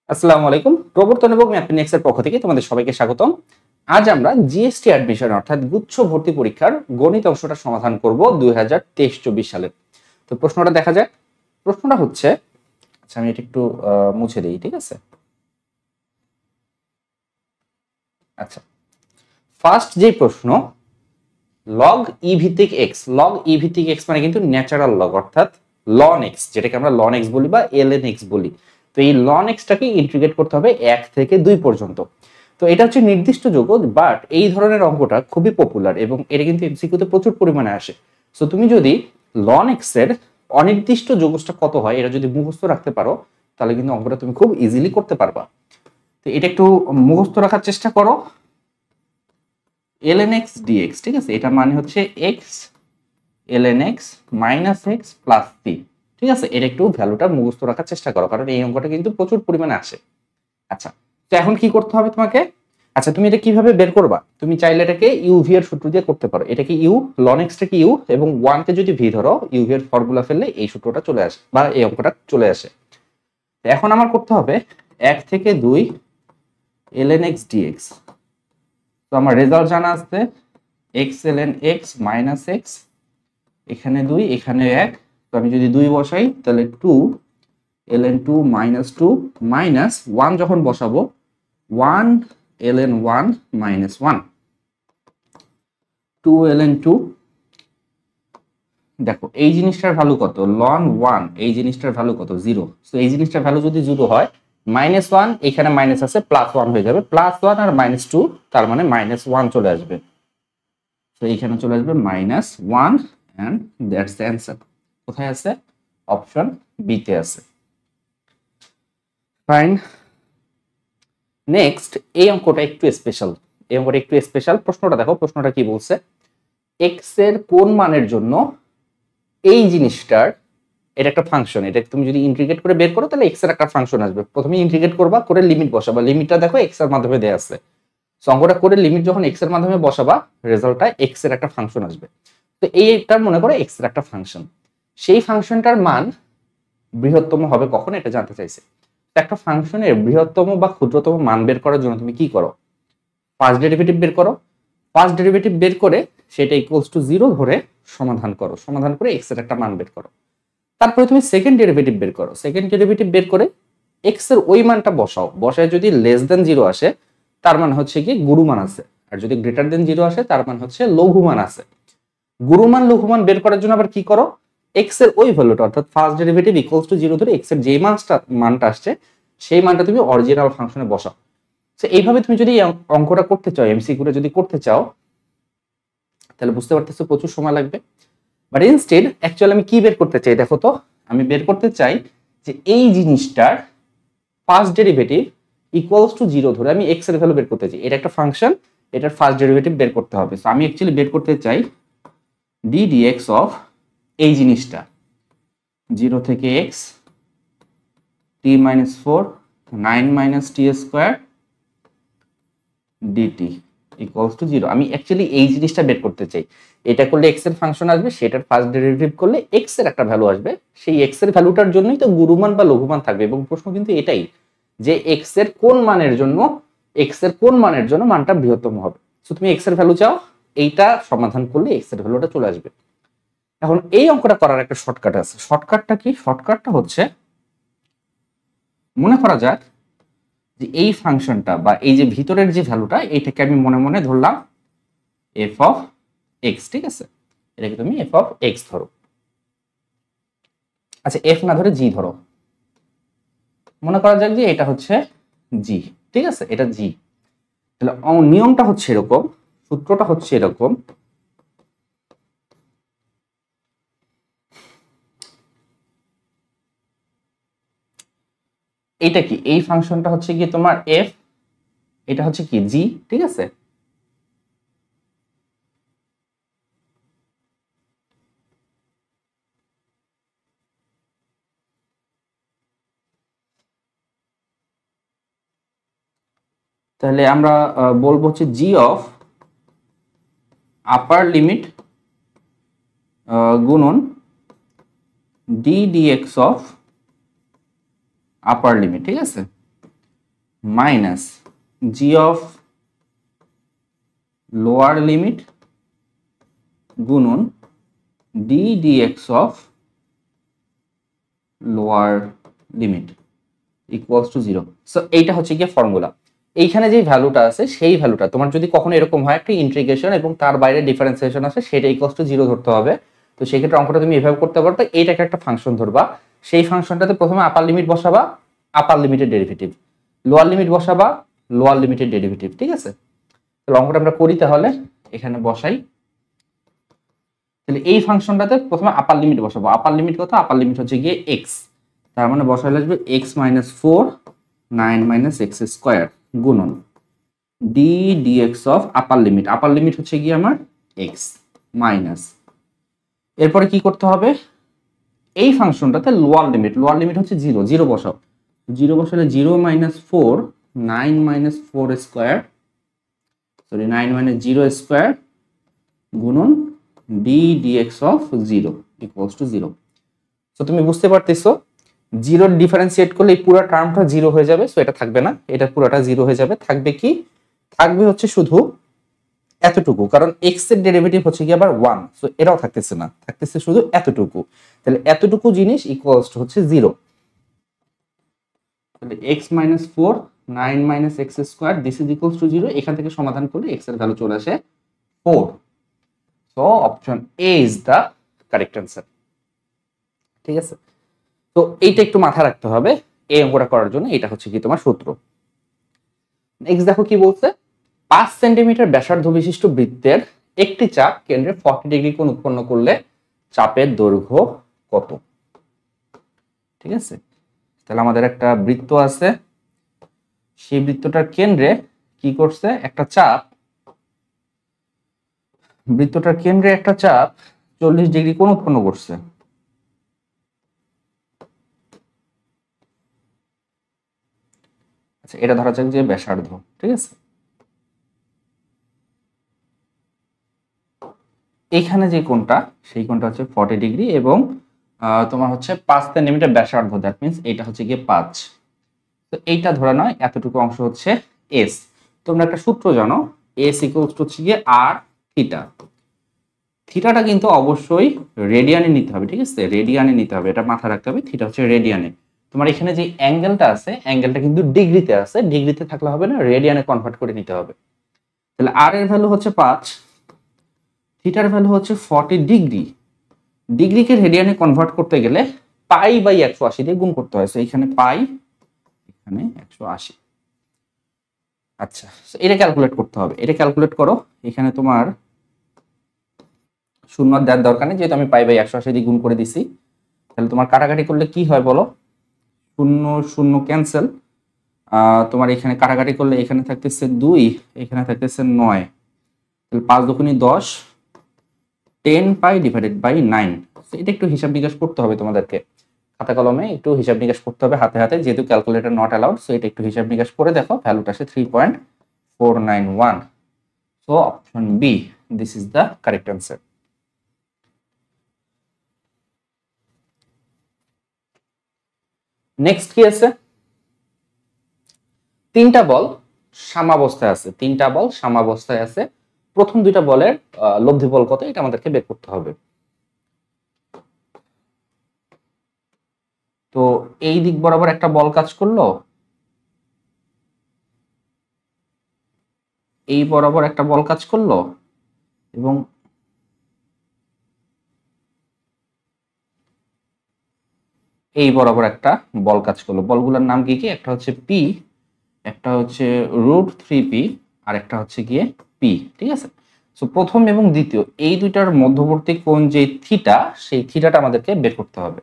আসসালামু আলাইকুম। প্রবর্তন এবং ম্যাথমেটিক্স এর পক্ষ থেকে তোমাদের সবাইকে স্বাগতম। আজ আমরা জিএসটি অ্যাডমিশন অর্থাৎ গুচ্ছ ভর্তি পরীক্ষার গণিত অংশটা সমাধান করব 2023-24 সালের। তো প্রশ্নটা দেখা যাক। প্রশ্নটা হচ্ছে, আচ্ছা আমি এটা একটু মুছে দেই, ঠিক আছে? আচ্ছা, ফার্স্ট যে প্রশ্ন, লগ ই ভিত্তিক এক্স। লগ ই ভিত্তিক এক্স মানে কিন্তু ন্যাচারাল লগ অর্থাৎ লন এক্স, যেটাকে আমরা লন এক্স বলি বা এলএন এক্স বলি। তো এই লন এক্সটাকে ইন্টিগ্রেট করতে হবে 1 থেকে 2 পর্যন্ত। তো এটা হচ্ছে নির্দিষ্ট যোগ, বাট এই ধরনের অঙ্কটা খুবই পপুলার এবং এটা কিন্তু এমসিকিউতে প্রচুর পরিমাণে আসে। সো তুমি যদি লন এক্স এর অনির্দিষ্ট যোগসটা কত হয় এটা যদি মুখস্থ রাখতে পারো, তাহলে কিন্তু অঙ্কটা তুমি খুব ইজিলি করতে পারবা। তো এটা একটু মুখস্থ রাখার চেষ্টা করো। ln x dx, ঠিক আছে? এটা মানে হচ্ছে x ln x minus x plus c, ঠিক আছে? এটা একটু ভ্যালুটা মুখস্থ রাখার চেষ্টা করো, কারণ এই অঙ্কটা কিন্তু প্রচুর পরিমাণে আসে। আচ্ছা, তো এখন কি করতে হবে তোমাকে? আচ্ছা, তুমি এটা কিভাবে বের করবা? তুমি চাইলে এটাকে uv এর সূত্র দিয়ে করতে পারো। এটা কি u, ln x টা কি u এবং 1 কে যদি v ধরো, uv এর ফর্মুলা ফেললে এই সূত্রটা চলে আসে বা এই অঙ্কটা চলে আসে। এখন আমার করতে হবে 1 থেকে 2 ln x dx। তো আমার রেজাল্ট জানা আছে x ln x minus x, এখানে 2 এখানে 1। তো আমি যদি 2 বসাই তাহলে 2 ln 2 মাইনাস 2 মাইনাস 1 যখন বসাবো 1 ln 1 মাইনাস 1, 2 ln 2। দেখো এই জিনিসটার ভ্যালু কত? ln 1, এই জিনিসটার ভ্যালু কত? 0। সো এই জিনিসটার ভ্যালু যদি 0 হয়, মাইনাস 1 এখানে মাইনাস আছে, প্লাস 1 হয়ে যাবে, প্লাস 1 আর মাইনাস 2, তার মানে মাইনাস 1 চলে আসবে। তো এইখানে চলে আসবে minus 1 and that's the answer. কোথায় আছে? অপশন বি তে আছে। ফাইন। নেক্সট, এই অঙ্কটা একটু স্পেশাল। এই অঙ্কটা একটু স্পেশাল। প্রশ্নটা দেখো, প্রশ্নটা কি বলছে? এক্স এর কোন মানের জন্য এই জিনিসটার, এটা একটা ফাংশন, এটা তুমি যদি ইন্টিগ্রেট করে বের করো তাহলে এক্স এর একটা ফাংশন আসবে। প্রথমে ইন্টিগ্রেট করবা, করে লিমিট বসাবা। লিমিটটা দেখো এক্স এর মাধ্যমে দেয়া আছে। সো অঙ্কটা করে লিমিট যখন এক্স এর মাধ্যমে বসাবা, রেজাল্টটা এক্স এর একটা ফাংশন আসবে। তো এইটা মনে করো এক্স এর একটা ফাংশন। সেই ফাংশনটার মান বৃহত্তম হবে কখন, এটা জানতে চাইছে। একটা ফাংশনের বৃহত্তম বা ক্ষুদ্রতম মান বের করার জন্য তুমি কি করো? ফার্স্ট ডেরিভেটিভ বের করো। ফার্স্ট ডেরিভেটিভ বের করে সেটা ইকুয়ালস টু 0 ধরে সমাধান করো। সমাধান করে এক্স এর একটা মান বের করো। তারপরে তুমি সেকেন্ড ডেরিভেটিভ বের করো। সেকেন্ড ডেরিভেটিভ বের করে এক্স এর ওই মানটা বসাও। বসায় যদি লেস দেন 0 আসে, তার মানে হচ্ছে কি গুরুমান আছে, আর যদি গ্রেটার দেন 0 আসে তার মানে হচ্ছে লঘুমান আছে। গুরুমান লঘুমান বের করার জন্য আবার কি করো? এক্স এর ওই ভ্যালুটা অর্থাৎ ফার্স্ট ডেরিভেটিভ ইকুয়ালস টু 0 ধরে এক্স এর যে মানটা আসছে সেই মানটা তুমি অরিজিনাল ফাংশনে বসাও। তো এইভাবে তুমি যদি অঙ্কটা করতে চাও, এমসিকিউটা যদি করতে চাও, তাহলে বুঝতে পারতেছো প্রচুর সময় লাগবে। বাট ইনস্টেড অ্যাকচুয়ালি আমি কি বের করতে চাই দেখো তো। আমি বের করতে চাই যে এই জিনিসটার ফার্স্ট ডেরিভেটিভ ইকুয়ালস টু 0 ধরে আমি এক্স এর ভ্যালু বের করতে চাই। এটা একটা ফাংশন, এটার ফার্স্ট ডেরিভেটিভ বের করতে হবে। সো আমি অ্যাকচুয়ালি বের করতে চাই ডি ডিএক্স অফ এই জিনিসটা 0 থেকে x t minus 4 9 minus t square dt equals to 0। আমি অ্যাকচুয়ালি এই জিনিসটা বের করতে চাই। এটা করলে x এর ফাংশন আসবে, সেটার ফার্স্ট ডেরিভেটিভ করলে x এর একটা ভ্যালু আসবে। সেই x এর ভ্যালুটার জন্যই তো গুরুমান বা লঘুমান থাকবে, এবং প্রশ্ন কিন্তু এটাই যে x এর কোন মানের জন্য মানটা বৃহত্তম হবে। সো তুমি x এর ভ্যালু চাও, এইটা সমাধান করলে x এর ভ্যালুটা চলে আসবে। এখন এই অঙ্কটা করার একটা শর্টকাট আছে। শর্টকাটটা কি? শর্টকাটটা হচ্ছে, মনে করা যাক যে এই ফাংশনটা বা এই যে ভিতরের যে ভ্যালুটা, এইটাকে আমি মনে মনে ধরলাম এফ অফ এক্স, ঠিক আছে? এটাকে তুমি এফ অফ এক্স ধরো। আচ্ছা, এফ না ধরে জি ধরো। মনে করা যাক যে এটা হচ্ছে জি, ঠিক আছে? এটা জি। তাহলে নিয়মটা হচ্ছে এরকম, সূত্রটা হচ্ছে এরকম, এটা কি? এই ফাংশনটা হচ্ছে কি তোমার এফ, এটা হচ্ছে কি জি, ঠিক আছে? তাহলে আমরা বলবো হচ্ছে জি অফ আপার লিমিট গুণন D DX of upper limit, ঠিক আছে? Minus G of lower limit গুণন D DX of lower limit equals to 0। So এইটা হচ্ছে গিয়ে ফর্মুলা। এইখানে যে ভ্যালুটা আছে সেই ভ্যালুটা তোমার যদি কখনো এরকম হয় একটা ইন্টিগ্রেশন এবং তার বাইরে ডিফারেন্সিয়েশন আছে সেটা ইকুয়ালস টু 0 ধরতে হবে। তো সেই ক্ষেত্রে অঙ্কটা তুমি এভাবে করতে পারো। তো এইটাকে একটা ফাংশন ধরবা, সেই ফাংশনটাতে প্রথমে আপার লিমিট বসাবা, আপার লিমিটের ডেরিভেটিভ, লোয়ার লিমিট বসাবা, লোয়ার লিমিটের ডেরিভেটিভ। ঠিক আছে, তাহলে অঙ্কটা আমরা করি। তাহলে এখানে বসাই, তাহলে এই ফাংশনটাতে প্রথমে আপার লিমিট বসাবো। আপার লিমিট কত? আপার লিমিট হচ্ছে গিয়ে এক্স, তার মানে বসাইলে আসবে X minus 4 9 minus X square গুণন D DX of upper limit, upper limit হচ্ছে গিয়ে আমার এক্স মাইনাস, এরপরে কি করতে হবে? এই ফাংশনটাতে লোয়ার লিমিট, লোয়ার লিমিট হচ্ছে 0, 0 বসাও, 0 বসালে 0 minus 4 9 minus 4 square, sorry 9 minus 0 square গুণন D DX of 0 equals to 0। So তুমি বুঝতে পারতেছো 0 ডিফারেন্সিয়েট করলে এই পুরো টার্মটা 0 হয়ে যাবে। সো এটা থাকবে না, এটা পুরোটা 0 হয়ে যাবে। থাকবে কি? থাকবে হচ্ছে শুধু এতটুকু, কারণ x এর ডেরিভেটিভ হচ্ছে কি আবার 1। সো এটাও থাকতেছে না, থাকতেছে শুধু এতটুকু। তাহলে এতটুকু জিনিস ইকুয়ালস টু হচ্ছে 0। তাহলে x minus 4 9 minus X square this is equals to 0। এখান থেকে সমাধান করলে x এর ভ্যালু চলে আসে 4। So option A is the correct answer. ঠিক আছে, তো এইটা একটু মাথায় রাখতে হবে এই অঙ্কটা করার জন্য। এটা হচ্ছে কি তোমার সূত্র। নেক্সট দেখো কি বলছে, 5 সেন্টিমিটার ব্যাসার্ধ বিশিষ্ট বৃত্তের একটি চাপ কেন্দ্রে 40 ডিগ্রি কোণ উৎপন্ন করলে চাপের দৈর্ঘ্য কত? ঠিক আছে, তাহলে আমাদের একটা বৃত্ত আছে, সেই বৃত্তটার কেন্দ্রে কি করছে? একটা চাপ, বৃত্তটার কেন্দ্রে একটা চাপ 40 ডিগ্রি কোণ উৎপন্ন করছে। আচ্ছা, এটা ধরা যাক যে ব্যাসার্ধ। ঠিক আছে, এইখানে যে কোণটা, সেই কোণটা হচ্ছে 40 ডিগ্রি এবং তোমার হচ্ছে 5 সেন্টিমিটার ব্যাসার্ধ, দ্যাট মিন্স এটা হচ্ছে গিয়ে 5। তো এইটা ধরে নয় এতটুকু অংশ হচ্ছে এস। তোমরা একটা সূত্র জানো, এস ইকুয়ালস টু হচ্ছে গিয়ে আর থিটা। থিটাটা কিন্তু অবশ্যই রেডিয়ানে নিতে হবে। ঠিক আছে, রেডিয়ানে নিতে হবে, এটা মাথায় রাখতে হবে। থিটা হচ্ছে রেডিয়ানে। তোমার এখানে যে অ্যাঙ্গেলটা আছে, অ্যাঙ্গেলটা কিন্তু ডিগ্রিতে আছে, ডিগ্রিতে থাকলে হবে না, রেডিয়ানে কনভার্ট করে নিতে হবে। তাহলে আর এর ভ্যালু হচ্ছে 5, থিটার ভ্যালু হচ্ছে 40 ডিগ্রি। ডিগ্রিকে রেডিয়ানে কনভার্ট করতে গেলে পাই বাই 180 দিয়ে গুণ করতে হয়। সো এখানে পাই, এখানে 180। আচ্ছা, এটা ক্যালকুলেট করতে হবে। এটা ক্যালকুলেট করো। এখানে তোমার শূন্য দেওয়ার দরকার নেই, যেহেতু আমি পাই বাই 180 দিয়ে গুণ করে দিছি। তাহলে তোমার কাটাকাটি করলে কি হয় বলো? শূন্য শূন্য ক্যান্সেল। তোমার এখানে কাটাকাটি করলে এখানে থাকতেছে 2, এখানে থাকতেছে 9। তাহলে 5 দুগুণে 10, 10 পাই ডিভাইডেড বাই 9। এটা একটু হিসাব নিকাশ করতে হবে তোমাদেরকে, খাতা কলমে একটু হিসাব নিকাশ করতে হবে হাতে হাতে, যেহেতু ক্যালকুলেটর নট অ্যালাউড। সো এটা একটু হিসাব নিকাশ করে দেখো, ভ্যালুটা আসে 3.491। So option B, this is the correct answer. Next কি আছে? তিনটা বল সাম্যাবস্থায় আছে, তিনটা বল সাম্যাবস্থায় আছে। প্রথম দুইটা বলের লব্ধি বল কত এটা আমাদেরকে বের করতে হবে। তো এই দিক বরাবর একটা বল কাজ করলো, এই বরাবর একটা বল কাজ করলো এবং এই বরাবর একটা বল কাজ করলো। বলগুলোর নাম কি কি? একটা হচ্ছে পি, একটা হচ্ছে √3p, আর একটা হচ্ছে গিয়ে পি। ঠিক আছে, সো প্রথম এবং দ্বিতীয় এই দুইটার মধ্যবর্তী কোণ যে থিটা, সেই থিটাটা আমাদেরকে বের করতে হবে।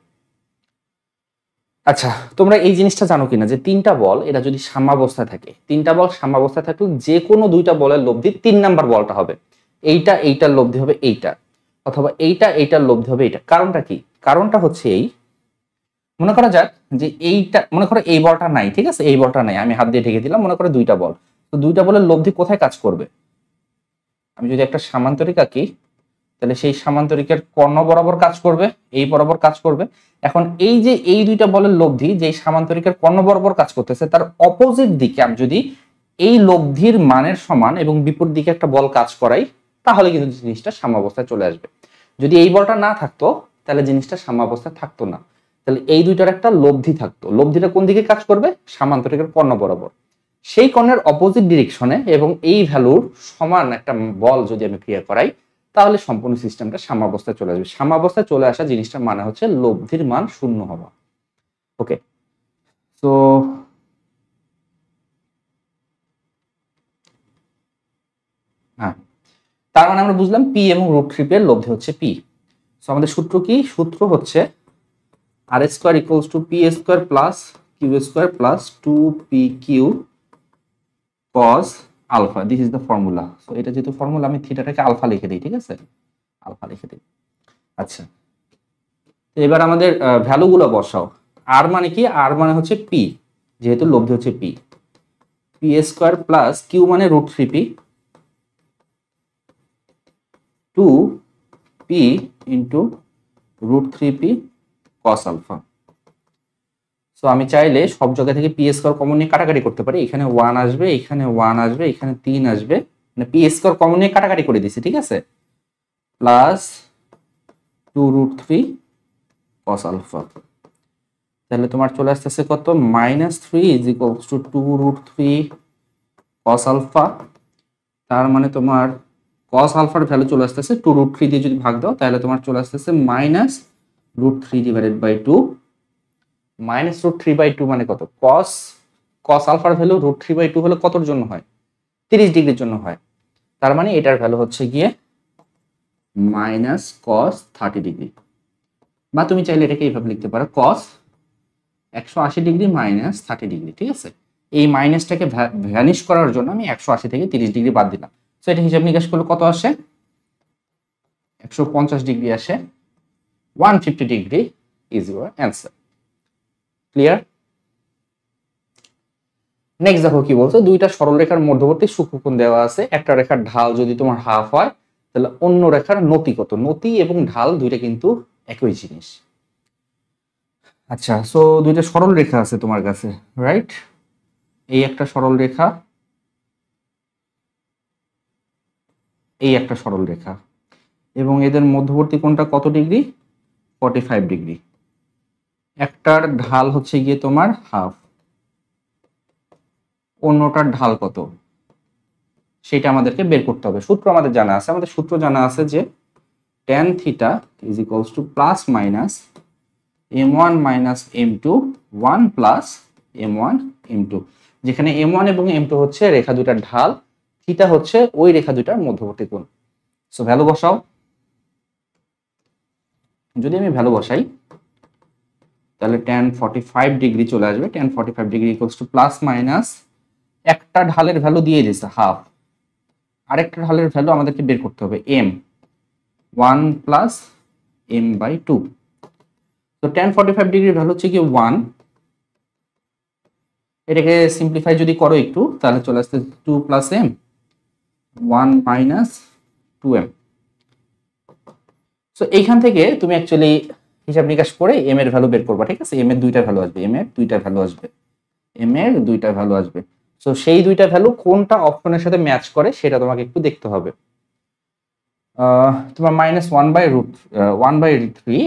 আচ্ছা, তোমরা এই জিনিসটা জানো কিনা যে তিনটা বল এটা যদি সাম্যাবস্থায় থাকে, তিনটা বল সাম্যাবস্থায় থাকলে যে কোনো দুইটা বলের লব্ধি 3 নাম্বার বলটা হবে। এইটা এইটার লব্ধি হবে এইটা, অথবা এইটা এইটার লব্ধি হবে এইটা। কারণটা কি? কারণটা হচ্ছে এই, মনে করা যাক যে এইটা, মনে করো এই বলটা নাই। ঠিক আছে, এই বলটা নাই, আমি হাত দিয়ে ঢেকে দিলাম। মনে করো দুইটা বল, তো দুইটা বলের লব্ধি কোথায় কাজ করবে? আমি যদি একটা সামান্তরিক আঁকি, তাহলে সেই সামান্তরিকের কর্ণ বরাবর কাজ করবে, এই বরাবর কাজ করবে। এখন এই যে এই দুইটা বলের লব্ধি যে সামান্তরিকের কর্ণ বরাবর কাজ করতেছে, তার অপোজিট দিকে আমি যদি এই লব্ধির মানের সমান এবং বিপরীত দিকে একটা বল কাজ করাই, তাহলে কিন্তু জিনিসটা সাম্যাবস্থায় চলে আসবে। যদি এই বলটা না থাকতো তাহলে জিনিসটা সাম্যাবস্থায় থাকতো না। তাহলে এই দুইটার একটা লব্ধি থাকতো, লব্ধিটা কোন দিকে কাজ করবে? সামান্তরিকের কর্ণ বরাবর। সেই কর্ণের অপোজিট ডিরেকশনে এবং এই ভ্যালুর সমান একটা বল যদি আমি ক্রিয়া করাই, তাহলে সম্পূর্ণ সিস্টেমটা সাম্যাবস্থায় চলে আসবে। সাম্যাবস্থায় চলে আসা জিনিসটার মানে হচ্ছে লব্ধির মান শূন্য হওয়া। ওকে, তো হ্যাঁ, তার মানে আমরা বুঝলাম পি এবং √3p এর লব্ধি হচ্ছে পি। সো আমাদের সূত্র কি? সূত্র হচ্ছে R square equals to P square plus Q square plus 2pq cos alpha. This is the formula. So এটা যেহেতু ফর্মুলা, আমি থিটাটাকে আলফা লিখে দিই, ঠিক আছে? আলফা লিখে দিই। আচ্ছা, এবার আমাদের ভ্যালুগুলো বসাও। আর মানে কি? আর মানে হচ্ছে পি, যেহেতু লব্ধি হচ্ছে p. P square plus q মানে √3p 2p into √3p cos আলফা। সো আমি চাইলে সব জায়গা থেকে পি স্কোয়ার কমন নিয়ে কাটাকাটি করতে পারি। এখানে 1 আসবে, এখানে 1 আসবে, এখানে 3 আসবে, মানে পি স্কোয়ার কমন নিয়ে কাটাকাটি করে দিছি, ঠিক আছে? প্লাস 2√3 cos আলফা। তাহলে তোমার চলে আসতেছে কত? -3 ইজ ইকুয়ালস টু 2√3 cos আলফা। তার মানে তোমার cos আলফার ভ্যালু চলে আসতেছে 2√3 দিয়ে যদি ভাগ দাও, তাহলে তোমার চলে আসতেছে -√3 ডিভাইডেড বাই 2। -√3/2 মানে কত? cos আলফার ভ্যালু √3/2 হলে কতর জন্য হয়? 30 ডিগ্রির জন্য হয়। তার মানে এটার ভ্যালু হচ্ছে গিয়ে -cos 30 ডিগ্রি। বা তুমি চাইলে এটাকে এইভাবে লিখতে পারো, cos 180 ডিগ্রি -30 ডিগ্রি, ঠিক আছে? এই মাইনাসটাকে ভ্যানিশ করার জন্য আমি 180 থেকে 30 ডিগ্রি বাদ দিলাম। সো এটা হিসাব নিকাশ করলে কত আসে? 150 ডিগ্রি আসে। 150 degree is your answer. Clear? Next দেখো কি বলছে, দুইটা সরলরেখার মধ্যবর্তী সূক্ষ্মকোণ দেওয়া আছে। একটা রেখার ঢাল যদি তোমার হাফ হয়, তাহলে অন্য রেখার নতি কত? নতি এবং ঢাল দুইটা কিন্তু একই জিনিস। আচ্ছা, সো দুইটা সরল রেখা আছে তোমার কাছে, রাইট? এই একটা সরল রেখা, এই একটা সরল রেখা, এবং এদের মধ্যবর্তী কোণটা কত ডিগ্রি? 45 ডিগ্রি। একটার ঢাল হচ্ছে গিয়ে তোমার হাফ, অন্যটার ঢাল কত সেটা আমাদেরকে বের করতে হবে। সূত্র আমাদের জানা আছে, আমাদের সূত্র জানা আছে যে tan theta is equals two plus minus m1 minus m2 1 plus m1 m2, যেখানে m1 এবং m2 হচ্ছে রেখা দুটার ঢাল, থিটা হচ্ছে ওই রেখা দুটার মধ্যবর্তী কোণ। সো ভ্যালু বসাও। যদি আমি ভ্যালু বসাই তাহলে tan 45 ডিগ্রি চলে আসবে। tan 45 degree equals to plus minus, একটা ঢালের ভ্যালু দিয়ে দিচ্ছে হাফ, আরেকটা ঢালের ভ্যালু আমাদেরকে বের করতে হবে m 1 প্লাস m/2। তো tan 45 ডিগ্রির ভ্যালু হচ্ছে কি 1। এটাকে সিম্পলিফাই যদি করো একটু, তাহলে চলে আসছে 2 plus m 1 minus 2m। So এইখান থেকে তুমি অ্যাকচুয়ালি হিসাব নিকাশ করে m এর ভ্যালু বের করবা, ঠিক আছে? m এর দুইটা ভ্যালু আসবে, m এর দুইটা ভ্যালু আসবে, m এর দুইটা ভ্যালু আসবে। সো সেই দুইটা ভ্যালু কোনটা অপশনের সাথে ম্যাচ করে সেটা তোমাকে একটু দেখতে হবে। তোমার -1/√3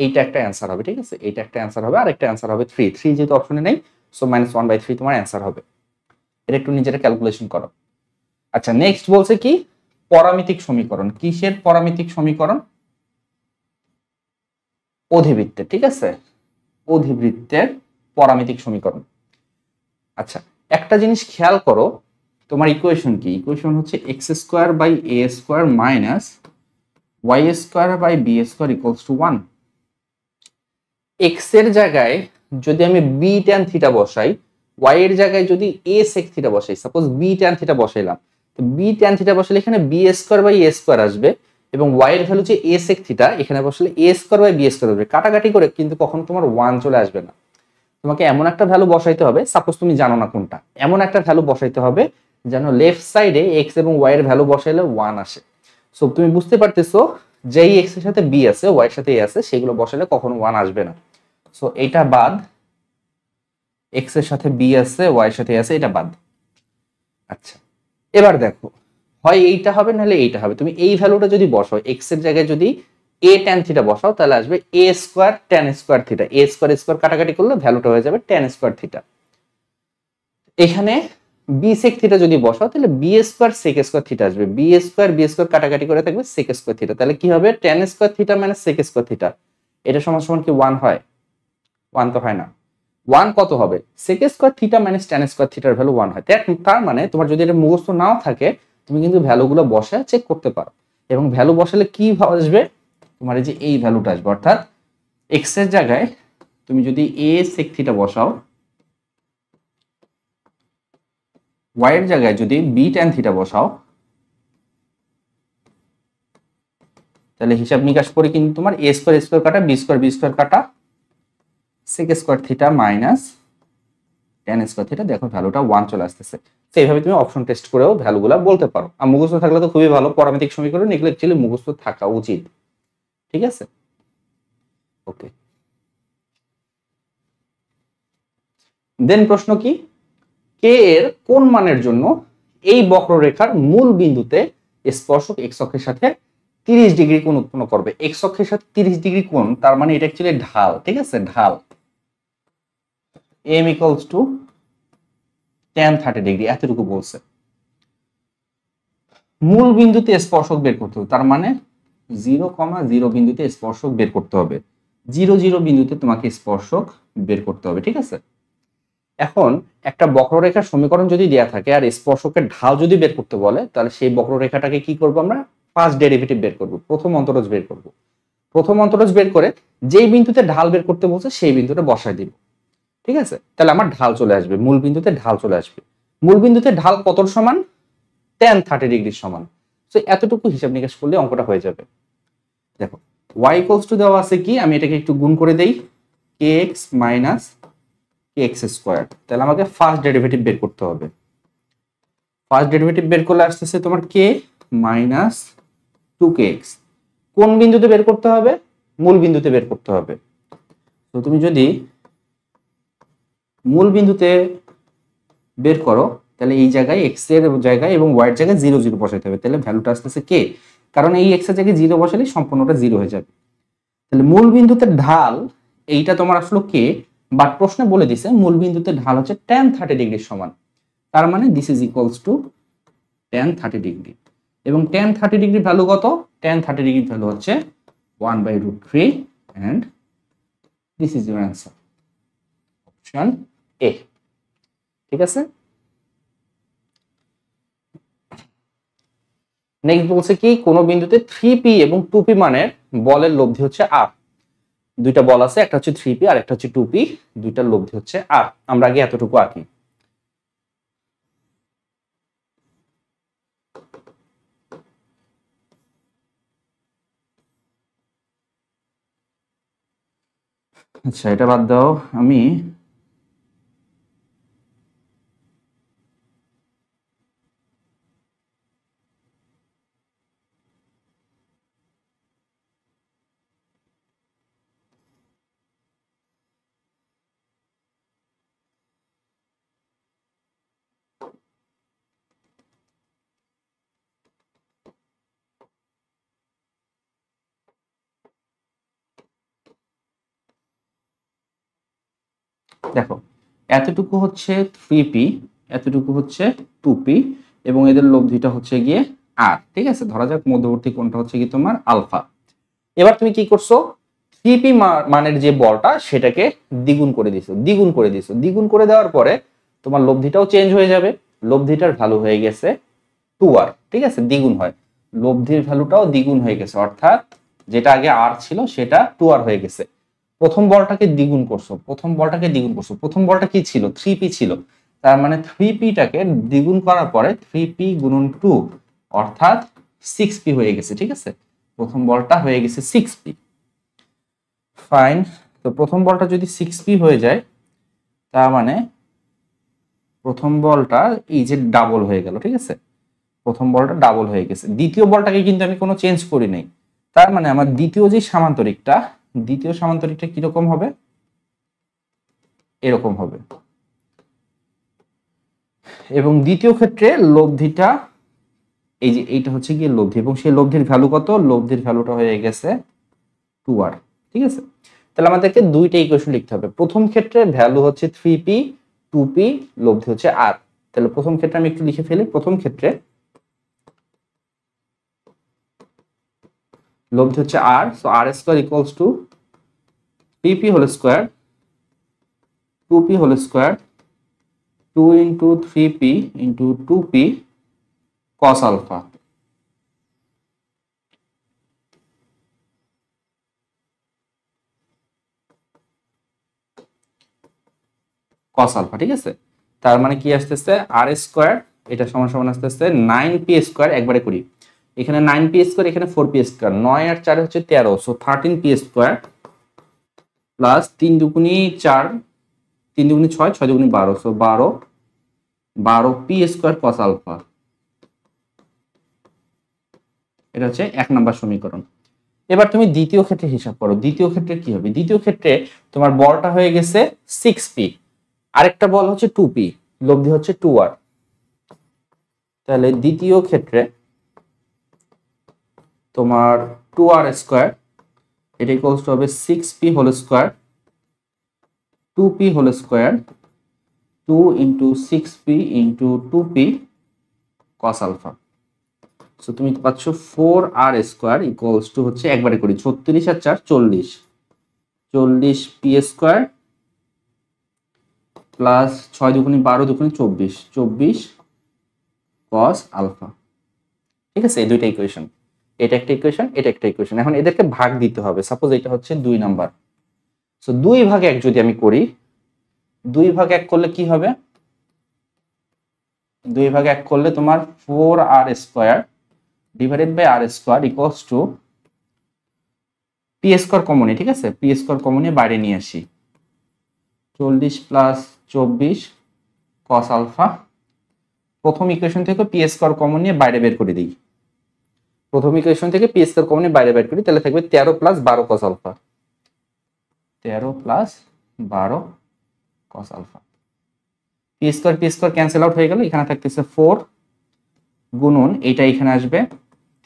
এইটা একটা অ্যান্সার হবে, ঠিক আছে? এইটা একটা অ্যান্সার হবে, আর একটা অ্যান্সার হবে 3 যেহেতু অপশনে নেই, সো -1/3 তোমার অ্যান্সার হবে। এটা একটু নিজেরা ক্যালকুলেশন করো। আচ্ছা, নেক্সট বলছে কি? পরামিতিক সমীকরণ। কিসের পরামিতিক সমীকরণ? অধিবৃত্তের, ঠিক আছে? অধিবৃত্তের পরামিতিক সমীকরণ। আচ্ছা, একটা জিনিস খেয়াল করো, তোমার ইকুয়েশন কি? ইকুয়েশন হচ্ছে x² / a² - y² / b² = 1। x এর জায়গায় যদি আমি b tan থিটা বসাই, y এর জায়গায় যদি a sec থিটা বসাই, সাপোজ b tan থিটা বসাইলাম, তো b tan থিটা বসালে এখানে b² / a² আসবে, এবং y এর ভ্যালু যে a sec থিটা, এখানে বসালে a² / b² আসবে। কাটাকাটি করে কিন্তু কখনো তোমার 1 চলে আসবে না। তোমাকে এমন একটা ভ্যালু বসাইতে হবে, সাপোজ তুমি জানো না কোনটা, এমন একটা ভ্যালু বসাইতে হবে যেন লেফট সাইডে x এবং y এর ভ্যালু বসাইলে 1 আসে। সো তুমি বুঝতে পারতেছো যেই এক্স এর সাথে বি আছে, ওয়াই এর সাথে এ আছে, সেগুলো বসালে কখনো 1 আসবে না। সো এটা বাদ, এক্স এর সাথে বি আছে, ওয়াই এর সাথে এ আছে, এটা বাদ। আচ্ছা, এবার দেখো, হয় এইটা হবে নাহলে এইটা হবে। তুমি এই ভ্যালুটা যদি বসাও, এক্স এর জায়গায় যদি এ ট্যান থিটা বসাও, তাহলে আসবে a square tan square theta. A square square কাটাকাটি করলে ভ্যালুটা হয়ে যাবে ট্যান স্কোয়ার থিটা। এখানে বি সেক থিটা যদি বসাও, তাহলে b square sec square theta আসবে। বি স্কোয়ার কাটাকাটি করে থাকবে সেক স্কোয়ার থিটা। তাহলে কি হবে? Tan square theta minus sec square theta. এটা সমান সমান কি 1 হয়? 1 তো হয় না। 1 কত হবে? Sec square theta minus tan square থিটার ভ্যালু 1 হয়। তার মানে তোমার যদি এটা মুখস্থ নাও থাকে, তুমি কিন্তু ভ্যালুগুলো বসায় চেক করতে পারো। এবং ভ্যালু বসালে কি আসবে? তোমার এই যে এই ভ্যালুটা আসবে। অর্থাৎ এক্স এর জায়গায় তুমি যদি এ সেক থিটা বসাও, ওয়াই এর জায়গায় যদি বি ট্যান থিটা বসাও, তাহলে হিসাব নিকাশ করে কিন্তু তোমার এ স্কোয়ার কাটা বি স্কোয়ার কাটা sec square theta minus tan square theta, দেখো ভ্যালুটা 1 চলে আসতেছে। সেইভাবে তুমি অপশন টেস্ট করেও ভ্যালুগুলো বলতে পারো। আর মুখস্থ থাকলে তো খুবই ভালো। পরামিতিক সমীকরণ এগুলো অ্যাকচুয়ালি মুখস্থ থাকা উচিত। ঠিক আছে, ওকে। দেন প্রশ্ন কি? কে এর কোন মানের জন্য এই বক্ররেখার মূল বিন্দুতে স্পর্শক এক্স অক্ষের সাথে 30 ডিগ্রি কোণ উৎপন্ন করবে। এক্স অক্ষের সাথে 30 ডিগ্রি কোণ, তার মানে এটা অ্যাকচুয়ালি ঢাল। ঠিক আছে, ঢাল m equals to tan 30 degree, এতটুকু বলছে। মূল বিন্দুতে স্পর্শক বের করতে হবে, তার মানে 0,0 বিন্দুতে স্পর্শক বের করতে হবে। 0,0 বিন্দুতে তোমাকে স্পর্শক বের করতে হবে। ঠিক আছে, এখন একটা বক্ররেখার সমীকরণ যদি দেয়া থাকে আর স্পর্শকের ঢাল যদি বের করতে বলে, তাহলে সেই বক্ররেখাটাকে কি করব আমরা? ফার্স্ট ডেরিভেটিভ বের করব, প্রথম অন্তরজ বের করব। প্রথম অন্তরজ বের করে যেই বিন্দুতে ঢাল বের করতে বলছে সেই বিন্দুটা বসায় দিব। ঠিক আছে, তাহলে আমার ঢাল চলে আসবে, মূল বিন্দুতে ঢাল চলে আসবে। মূল বিন্দুতে ঢাল কতর সমান? tan 30 ডিগ্রির সমান। তো এতটুকু হিসাব নিকাশ করলে অঙ্কটা হয়ে যাবে। দেখো y ইকুয়ালস টু দেওয়া আছে কি, আমি এটাকে একটু গুণ করে দেই, kx মাইনাস kx স্কয়ার। তাহলে আমাকে ফার্স্ট ডেরিভেটিভ বের করতে হবে। ফার্স্ট ডেরিভেটিভ বের করলে আসতেছে তোমার k মাইনাস 2kx। কোন বিন্দুতে বের করতে হবে? মূল বিন্দুতে বের করতে হবে। তো তুমি যদি মূল বিন্দুতে বের করো, তাহলে এই জায়গায় x এর জায়গায় এবং y এর জায়গায় 0 0 বসাইতে হবে। তাহলে ভ্যালুটা আসতেছে k, কারণ এই x এর জায়গায় 0 বসালে সম্পূর্ণটা 0 হয়ে যাবে। তাহলে মূল বিন্দুতে ঢাল এইটা তোমার আসলো k, বাট প্রশ্নে বলে দিছে মূল বিন্দুতে ঢাল হচ্ছে tan 30 ডিগ্রির সমান। তার মানে this is equals two tan 30 degree. এবং tan 30 ডিগ্রির ভ্যালু কত? tan 30 ডিগ্রির ভ্যালু হচ্ছে 1/√3 and this is your answer, option A। ঠিক আছে, নেক্সট বলছে কি, কোন বিন্দুতে 3p এবং 2p মানের বলের লব্ধি হচ্ছে r। দুইটা বল আছে, একটা হচ্ছে 3p আর একটা হচ্ছে 2p, দুইটার লব্ধি হচ্ছে r। আমরা আগে এতটুকু আঁকি। আচ্ছা, এটা বাদ দাও, আমি দেখো এতটুকু হচ্ছে 3p, এতটুকু হচ্ছে 2p, এবং এদের লব্ধিটা হচ্ছে গিয়ে r। ঠিক আছে, ধরা যাক মধ্যবর্তী কোণটা হচ্ছে কি তোমার আলফা। এবার তুমি কি করছো? 3p মানের যে বলটা সেটাকে দ্বিগুণ করে দিছো, দ্বিগুণ করে দেওয়ার পরে তোমার লব্ধিটাও চেঞ্জ হয়ে যাবে। লব্ধিটার ভ্যালু হয়ে গেছে 2r। ঠিক আছে, দ্বিগুণ হয়, লব্ধির ভ্যালুটাও দ্বিগুণ হয়ে গেছে, অর্থাৎ যেটা আগে r ছিল সেটা 2r হয়ে গেছে। প্রথম বলটাকে দ্বিগুণ করছো, প্রথম বলটা কি ছিল? 3p ছিল। তার মানে 3p টাকে দ্বিগুণ করার পরে 3p গুণন 2 অর্থাৎ 6p হয়ে গেছে। ঠিক আছে, প্রথম বলটা হয়ে গেছে 6p। ফাইন, তো প্রথম বলটা যদি 6p হয়ে যায়, তার মানে প্রথম বলটা এই যে ডাবল হয়ে গেল। ঠিক আছে, প্রথম বলটা ডাবল হয়ে গেছে। দ্বিতীয় বলটাকে কিন্তু আমি কোনো চেঞ্জ করি নাই, তার মানে আমার দ্বিতীয় সামান্তরিকটা কিরকম হবে, এরকম হবে। এবং দ্বিতীয় ক্ষেত্রে লব্ধিটা, এই যে এইটা হচ্ছে গিয়ে লব্ধি, এবং সেই লব্ধির ভ্যালু কত, লব্ধির ভ্যালুটা হয়ে গেছে 2r। ঠিক আছে, তাহলে আমাদেরকে দুইটা ইকুয়েশন লিখতে হবে। প্রথম ক্ষেত্রে ভ্যালু হচ্ছে 3p, 2p, লব্ধি হচ্ছে r। তাহলে প্রথম ক্ষেত্রে আমি একটু লিখে ফেলি। প্রথম ক্ষেত্রে লব্ধি হচ্ছে r, so r square equals to 3p whole square 2p whole square 2 into 3p into 2p cos আলফা। cos আলফা, ঠিক আছে। তার মানে কি আসতেছে, r স্কয়ার এটা সমান সমান আসতেছে 9p স্কয়ার, একবারে করি। এখানে 9p স্কয়ার, এখানে 4p স্কয়ার, 9 আর 4 হচ্ছে 13, সো 13p স্কয়ার প্লাস 3 দুগুণী 4, 3 দুগুণী 6, 6 দুগুণী 12, সো 12p স্কয়ার cos আলফা। এটা হচ্ছে 1 নম্বর সমীকরণ। এবার তুমি দ্বিতীয় ক্ষেত্রে হিসাব করো। দ্বিতীয় ক্ষেত্রে কি হবে, দ্বিতীয় ক্ষেত্রে তোমার বলটা হয়ে গেছে 6p, আরেকটা বল হচ্ছে 2p, লব্ধি হচ্ছে 2r। তাহলে দ্বিতীয় ক্ষেত্রে তোমার 2r স্কয়ার, এটা ইকুয়ালস টু হবে 6p whole square 2p whole square 2 into 6p into 2p cos আলফা। সো তুমি পাচ্ছ 4r স্কয়ার ইকুয়ালস টু হচ্ছে, একবারে করি, 36 আর 4 40, 40p স্কয়ার প্লাস 6 দুগুণী 12 দুগুণী 24, 24 cos আলফা। ঠিক আছে, এই দুইটা ইকুয়েশন, এটা একটা ইকুয়েশন, এটা একটা ইকুয়েশন। এখন এদেরকে ভাগ দিতে হবে। সাপোজ এটা হচ্ছে 2 নাম্বার, সো 2/1 যদি আমি করি, 2/1 করলে কি হবে, 2/1 করলে তোমার 4r square divided by r square equals to p square common. ঠিক আছে, p স্কয়ার কমনে বাইরে নিয়ে আসি, 40 প্লাস 24 cos আলফা। প্রথম ইকুয়েশন থেকে p স্কয়ার কমন নিয়ে বাইরে বের করে দিই, প্রথম ইকুয়েশন থেকে p স্কয়ার কমন নিয়ে বাইরে বের করি, তাহলে থাকবে 13 প্লাস 12 cos আলফা, 13 প্লাস 12 cos আলফা। p স্কয়ার ক্যান্সেল আউট হয়ে গেল, এখানে থাকতেছে 4 গুণন এইটা এখানে আসবে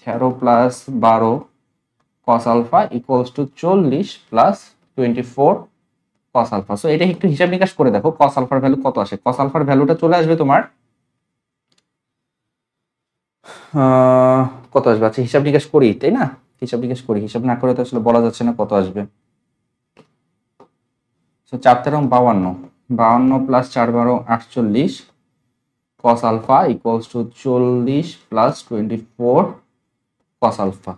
13 প্লাস 12 cos আলফা ইকুয়ালস টু 40 প্লাস 24 cos আলফা। সো এটা একটু হিসাব নিকাশ করে দেখো cos আলফার ভ্যালু কত আসে। cos আলফার ভ্যালুটা চলে আসবে তোমার কত আসবে, আচ্ছা হিসাব নিকাশ করি, তাই না, হিসাব নিকাশ করি, হিসাব না করে তো আসলে বলা যাচ্ছে না কত আসবে। সো 4 13 52, 52 প্লাস 4 12 48 cos আলফা ইকুয়ালস টু 40 প্লাস 24 cos আলফা।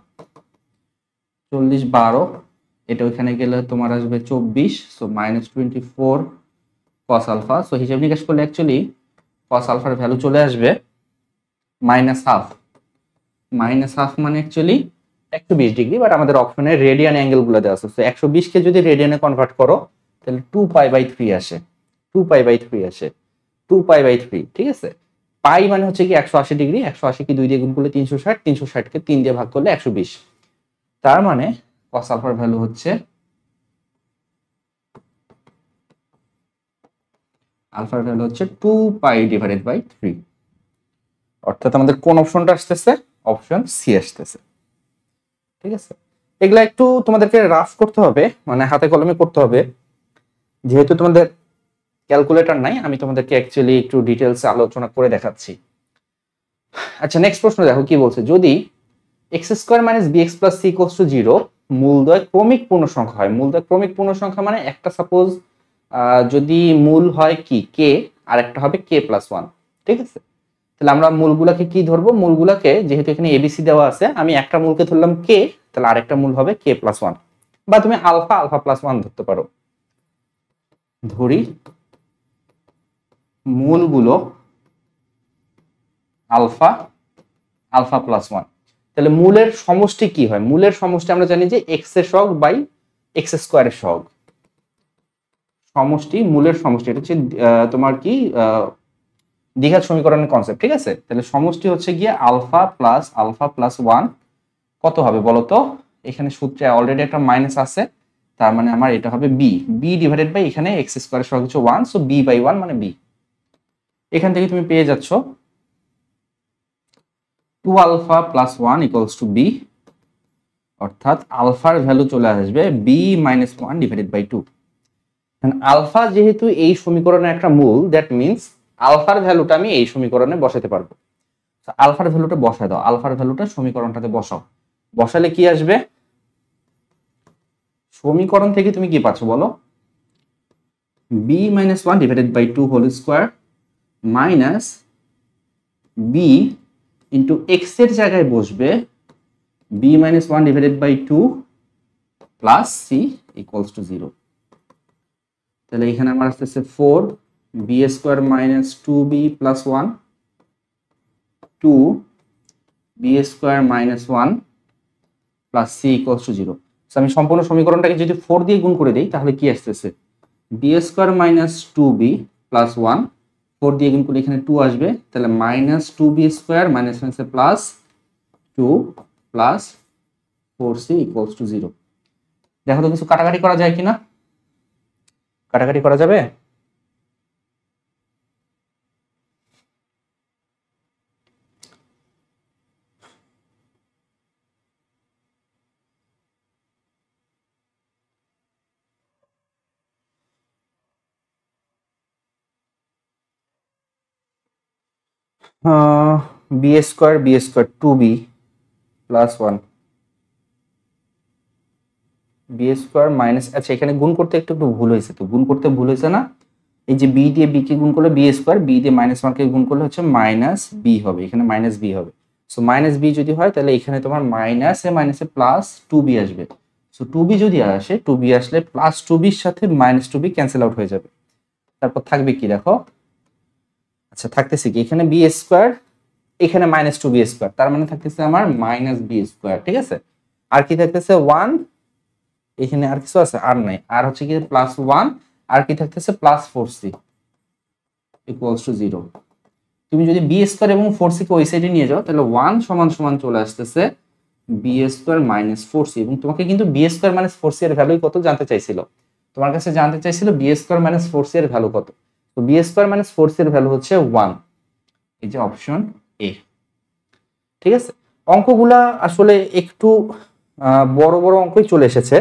40 12, এটা ওইখানে গেলে তোমার আসবে 24, সো মাইনাস 24 cos আলফা। সো হিসাব নিকাশ করলে অ্যাকচুয়ালি cos আলফার ভ্যালু চলে আসবে মাইনাস হাফ। মাইনাস হাফ মানে অ্যাকচুয়ালি 120 ডিগ্রি, বাট আমাদের অপশনে রেডিয়ান অ্যাঙ্গেল গুলো দেওয়া আছে। সো 120 কে যদি রেডিয়ানে কনভার্ট করো তাহলে 2π/3 আসে, 2π/3 আসে, 2π/3। ঠিক আছে, পাই মানে হচ্ছে কি 180 ডিগ্রি, 180 কি 2 দিয়ে গুণ করলে 360, 360 কে 3 দিয়ে ভাগ করলে 120। তার মানে cos আলফার ভ্যালু হচ্ছে, আলফার ভ্যালু হচ্ছে 2π/3। অর্থাৎ আমাদের কোন অপশনটা আসতেছে, অপশন সি আসতেছে। ঠিক আছে, এগুলা একটু তোমাদেরকে রাফ করতে হবে, মানে হাতে কলমে করতে হবে, যেহেতু তোমাদের ক্যালকুলেটর নাই, আমি তোমাদেরকে অ্যাকচুয়ালি একটু ডিটেলস আলোচনা করে দেখাচ্ছি। আচ্ছা, নেক্সট প্রশ্ন দেখো কি বলছে, যদি x² - bx + c = 0 মূলদ্বয় ক্রমিক পূর্ণ সংখ্যা হয়। মূলদ্বয় ক্রমিক পূর্ণ সংখ্যা মানে একটা সাপোজ যদি মূল হয় কি k, আর একটা হবে k+1। ঠিক আছে, তাহলে আমরা মূলগুলাকে কি ধরবো, মূলগুলাকে যেহেতু এখানে abc দেওয়া আছে, আমি একটা মূলকে ধরলাম k, তাহলে আরেকটা মূল হবে k+1, বা তুমি আলফা +1 ধরতে পারো। ধরি মূলগুলো আলফা +1, তাহলে মূলের সমষ্টি কি হয়, মূলের সমষ্টি আমরা জানি যে x এর সহগ বাই x² এর সহগ, সমষ্টি মূলের সমষ্টি, এটা হচ্ছে তোমার কি দ্বিঘাত সমীকরণের কনসেপ্ট। ঠিক আছে, তাহলে সমষ্টি হচ্ছে গিয়ে আলফা + 1 কত হবে বলতো, এখানে সূত্রে অলরেডি একটা মাইনাস আছে, তার মানে আমার এটা হবে বি, বি ডিভাইডেড বাই এখানে এক্স স্কোয়ারের সহগ হচ্ছে 1, সো বি বাই 1 মানে বি। এখান থেকে তুমি পেয়ে যাচ্ছ 2 alpha plus 1 equals to B, অর্থাৎ আলফার ভ্যালু চলে আসবে B minus 1 divided by 2। Alpha যেহেতু এই সমীকরণের একটা মূল, দ্যাট মিনস আলফার ভ্যালুটা আমি এই সমীকরণে বসাতে পারবো। আলফার ভ্যালুটা বসায় দাও, আলফার ভ্যালুটা সমীকরণটাতে বসাও, বসালে কি আসবে? সমীকরণ থেকে তুমি কি পাচ্ছ বলো? B minus 1 divided by 2 whole square minus B into X এর জায়গায় বসবে B minus 1 divided by 2 plus C equals to 0। তাহলে এখানে আমার আসতেছে 4 B square minus 2b plus 1 2 B square minus 1 plus C equals to 0। আমি সম্পূর্ণ সমীকরণটাকে যদি 4 দিয়ে গুণ করে দিই তাহলে কি আসতেছে? B square minus 2b plus 1, 4 দিয়ে গুণ করলে এখানে 2 আসবে, তাহলে minus 2b square minus plus 2 plus 4c equals to 0। দেখো তো কিছু কাটাকাটি করা যায় কিনা? কাটাকাটি করা যাবে? B square 2b plus 1 B square minus, আচ্ছা এখানে গুণ করতে একটু ভুল হয়েছে, তো গুণ করতে ভুল হয়েছে না? এই যে বি দিয়ে বি কে গুণ করলে বি স্কোয়ার, বি দিয়ে মাইনাস 1 কে গুণ করলে হচ্ছে মাইনাস বি হবে, এখানে মাইনাস বি হবে। সো মাইনাস বি যদি হয় তাহলে এখানে তোমার মাইনাসে মাইনাসে প্লাস 2b আসবে। সো 2b যদি আসে, 2b আসলে প্লাস 2bর সাথে মাইনাস 2b ক্যান্সেল আউট হয়ে যাবে। তারপর থাকবে কি দেখো, আচ্ছা থাকতেছে কি এখানে বি স্কোয়ার, এখানে মাইনাস 2b স্কোয়ার, তার মানে থাকতেছে আমার মাইনাস বি স্কোয়ার, ঠিক আছে? আর কি থাকতেছে 1, এখানে আর কিছু আছে? আর নাই, আর হচ্ছে কি প্লাস 1, আর কি থাকতেছে প্লাস 4c ইকুয়ালস টু 0। তুমি যদি বি স্কোয়ার এবং 4c কে ওই সাইডে নিয়ে যাও তাহলে 1 সমান সমান চলে আসতেছে বি স্কোয়ার মাইনাস 4c, এবং তোমাকে কিন্তু বি স্কোয়ার মাইনাস 4c এর ভ্যালু কত জানতে চাইছিল, তোমার কাছে জানতে চাইছিল বি স্কোয়ার মাইনাস 4c এর ভ্যালু কত। তো বি স্কোয়ার মাইনাস 4c এর ভ্যালু হচ্ছে 1, এই যে অপশন এ, ঠিক আছে? অঙ্কগুলা আসলে একটু বড় বড় অঙ্কই চলে এসেছে,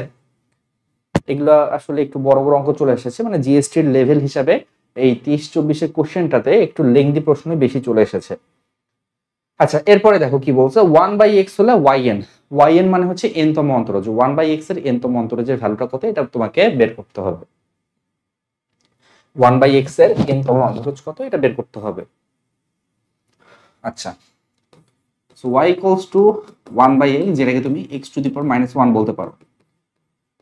এগুলা আসলে একটু বড় বড় অঙ্ক চলে এসেছে, মানে জিএসটির লেভেল হিসাবে এই 23-24 কোশ্চেনটাতে একটু লেংদি প্রশ্ন বেশি চলে এসেছে। আচ্ছা এরপরে দেখো কি বলছে, 1/x হলে yn মানে হচ্ছে n-তম অন্তরজ, 1/x এর n-তম অন্তরজের ভ্যালুটা কত এটা তোমাকে বের করতে হবে। 1/x এর n-তম অন্তরজ কত এটা বের করতে হবে। আচ্ছা so y equals to 1/x, যেটাকে তুমি x টু দি পাওয়ার -1 বলতে পারো।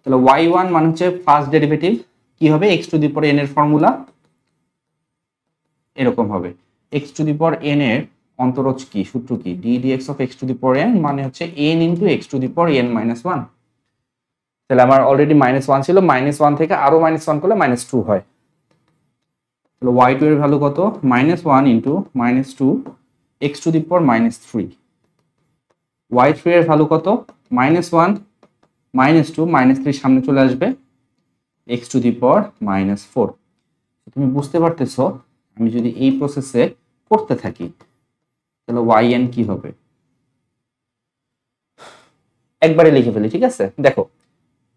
তাহলে y1 মানে হচ্ছে ফার্স্ট ডেরিভেটিভ, কি হবে x two the power n এর ফর্মুলা এরকম হবে, x two the power n এর অন্তরজ কি, সূত্র কি, d dx of x two the power n মানে হচ্ছে n into x two the power n - 1। তাহলে আমার অলরেডি -1 ছিল, -1 থেকে আরো -1 করলে -2 হয়। তাহলে y2 এর ভ্যালু কত, -1 into -2 x two the power -3। y3 এর ভ্যালু কত, -1 -2 -3 সামনে চলে আসবে x টু দি পাওয়ার -4। তুমি বুঝতে পারতেছো আমি যদি এই প্রসেসে করতে থাকি তাহলে yn কি হবে, একবারে লিখে ফেলি, ঠিক আছে? দেখো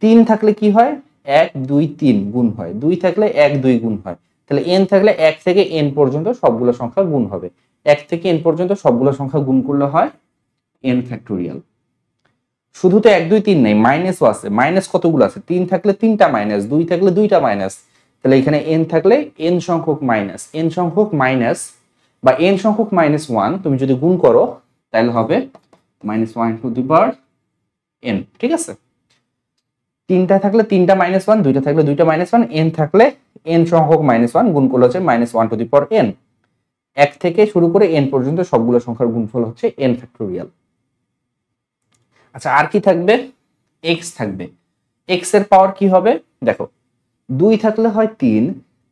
3 থাকলে কি হয়, 1 2 3 গুণ হয়, 2 থাকলে 1 2 গুণ হয়, তাহলে n থাকলে 1 থেকে n পর্যন্ত সবগুলো সংখ্যা গুণ হবে, 1 থেকে n পর্যন্ত সবগুলো সংখ্যা গুণ করলে হয় n ফ্যাক্টোরিয়াল। শুধু তো 1 2 3 নাই, মাইনাসও আছে, মাইনাস কতগুলো আছে, 3 থাকলে 3টা মাইনাস, 2 থাকলে 2টা মাইনাস, তাহলে এখানে n থাকলে n সংখ্যক মাইনাস, n সংখ্যক মাইনাস বা n সংখ্যক -1 তুমি যদি গুণ করো তাহলে হবে -1 টু দি পাওয়ার n, ঠিক আছে? 3টা থাকলে 3টা -1, 2টা থাকলে 2টা -1, n থাকলে n সংখ্যক -1 গুণ করলে হচ্ছে -1 টু দি পাওয়ার n। 1 থেকে শুরু করে n পর্যন্ত সবগুলো সংখ্যার গুণফল হচ্ছে n ফ্যাক্টোরিয়াল। আচ্ছা আর কি থাকবে, x থাকবে, x এর পাওয়ার কি হবে দেখো, 2 থাকলে হয় 3,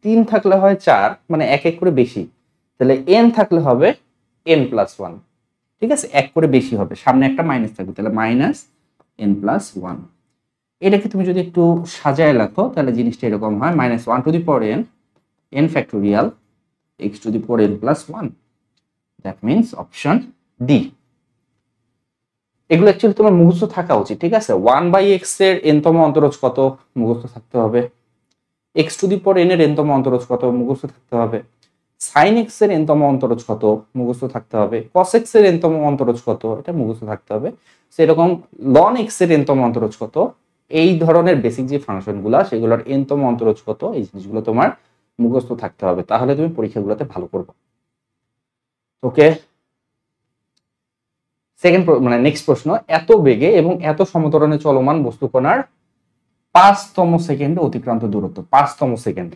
3 থাকলে হয় 4, মানে এক এক করে বেশি, তাহলে n থাকলে হবে n+1, ঠিক আছে? এক করে বেশি হবে, সামনে একটা মাইনাস থাকবে, তাহলে n+1। এটাকে তুমি যদি একটু সাজায় রাখো তাহলে জিনিসটা এরকম হয় -1 n factorial x n+1। That means option D. এগুলো অ্যাকচুয়ালি তোমার মুখস্থ থাকা উচিত, ঠিক আছে। 1/x এর n-তম অন্তরজ কত মুখস্থ থাকতে হবে, x⁴n এর n-তম অন্তরজ কত মুখস্থ থাকতে হবে, sin x এর n-তম অন্তরজ কত মুখস্থ থাকতে হবে, cos x এর n-তম অন্তরজ কত এটা মুখস্থ থাকতে হবে। সেরকম ln x এর n-তম অন্তরজ কত, এই ধরনের বেসিক যে ফাংশনগুলো সেগুলোর n-তম অন্তরজ কত, এই জিনিসগুলো তোমার মুখস্থ থাকতে হবে, তাহলে তুমি পরীক্ষাগুলোতে ভালো করবে। ওকে, সেকেন্ড মানে নেক্সট প্রশ্ন, এত বেগে এবং এত সমত্বরণে চলমান বস্তুকণার 5তম সেকেন্ডে অতিক্রান্ত দূরত্ব, 5তম সেকেন্ড,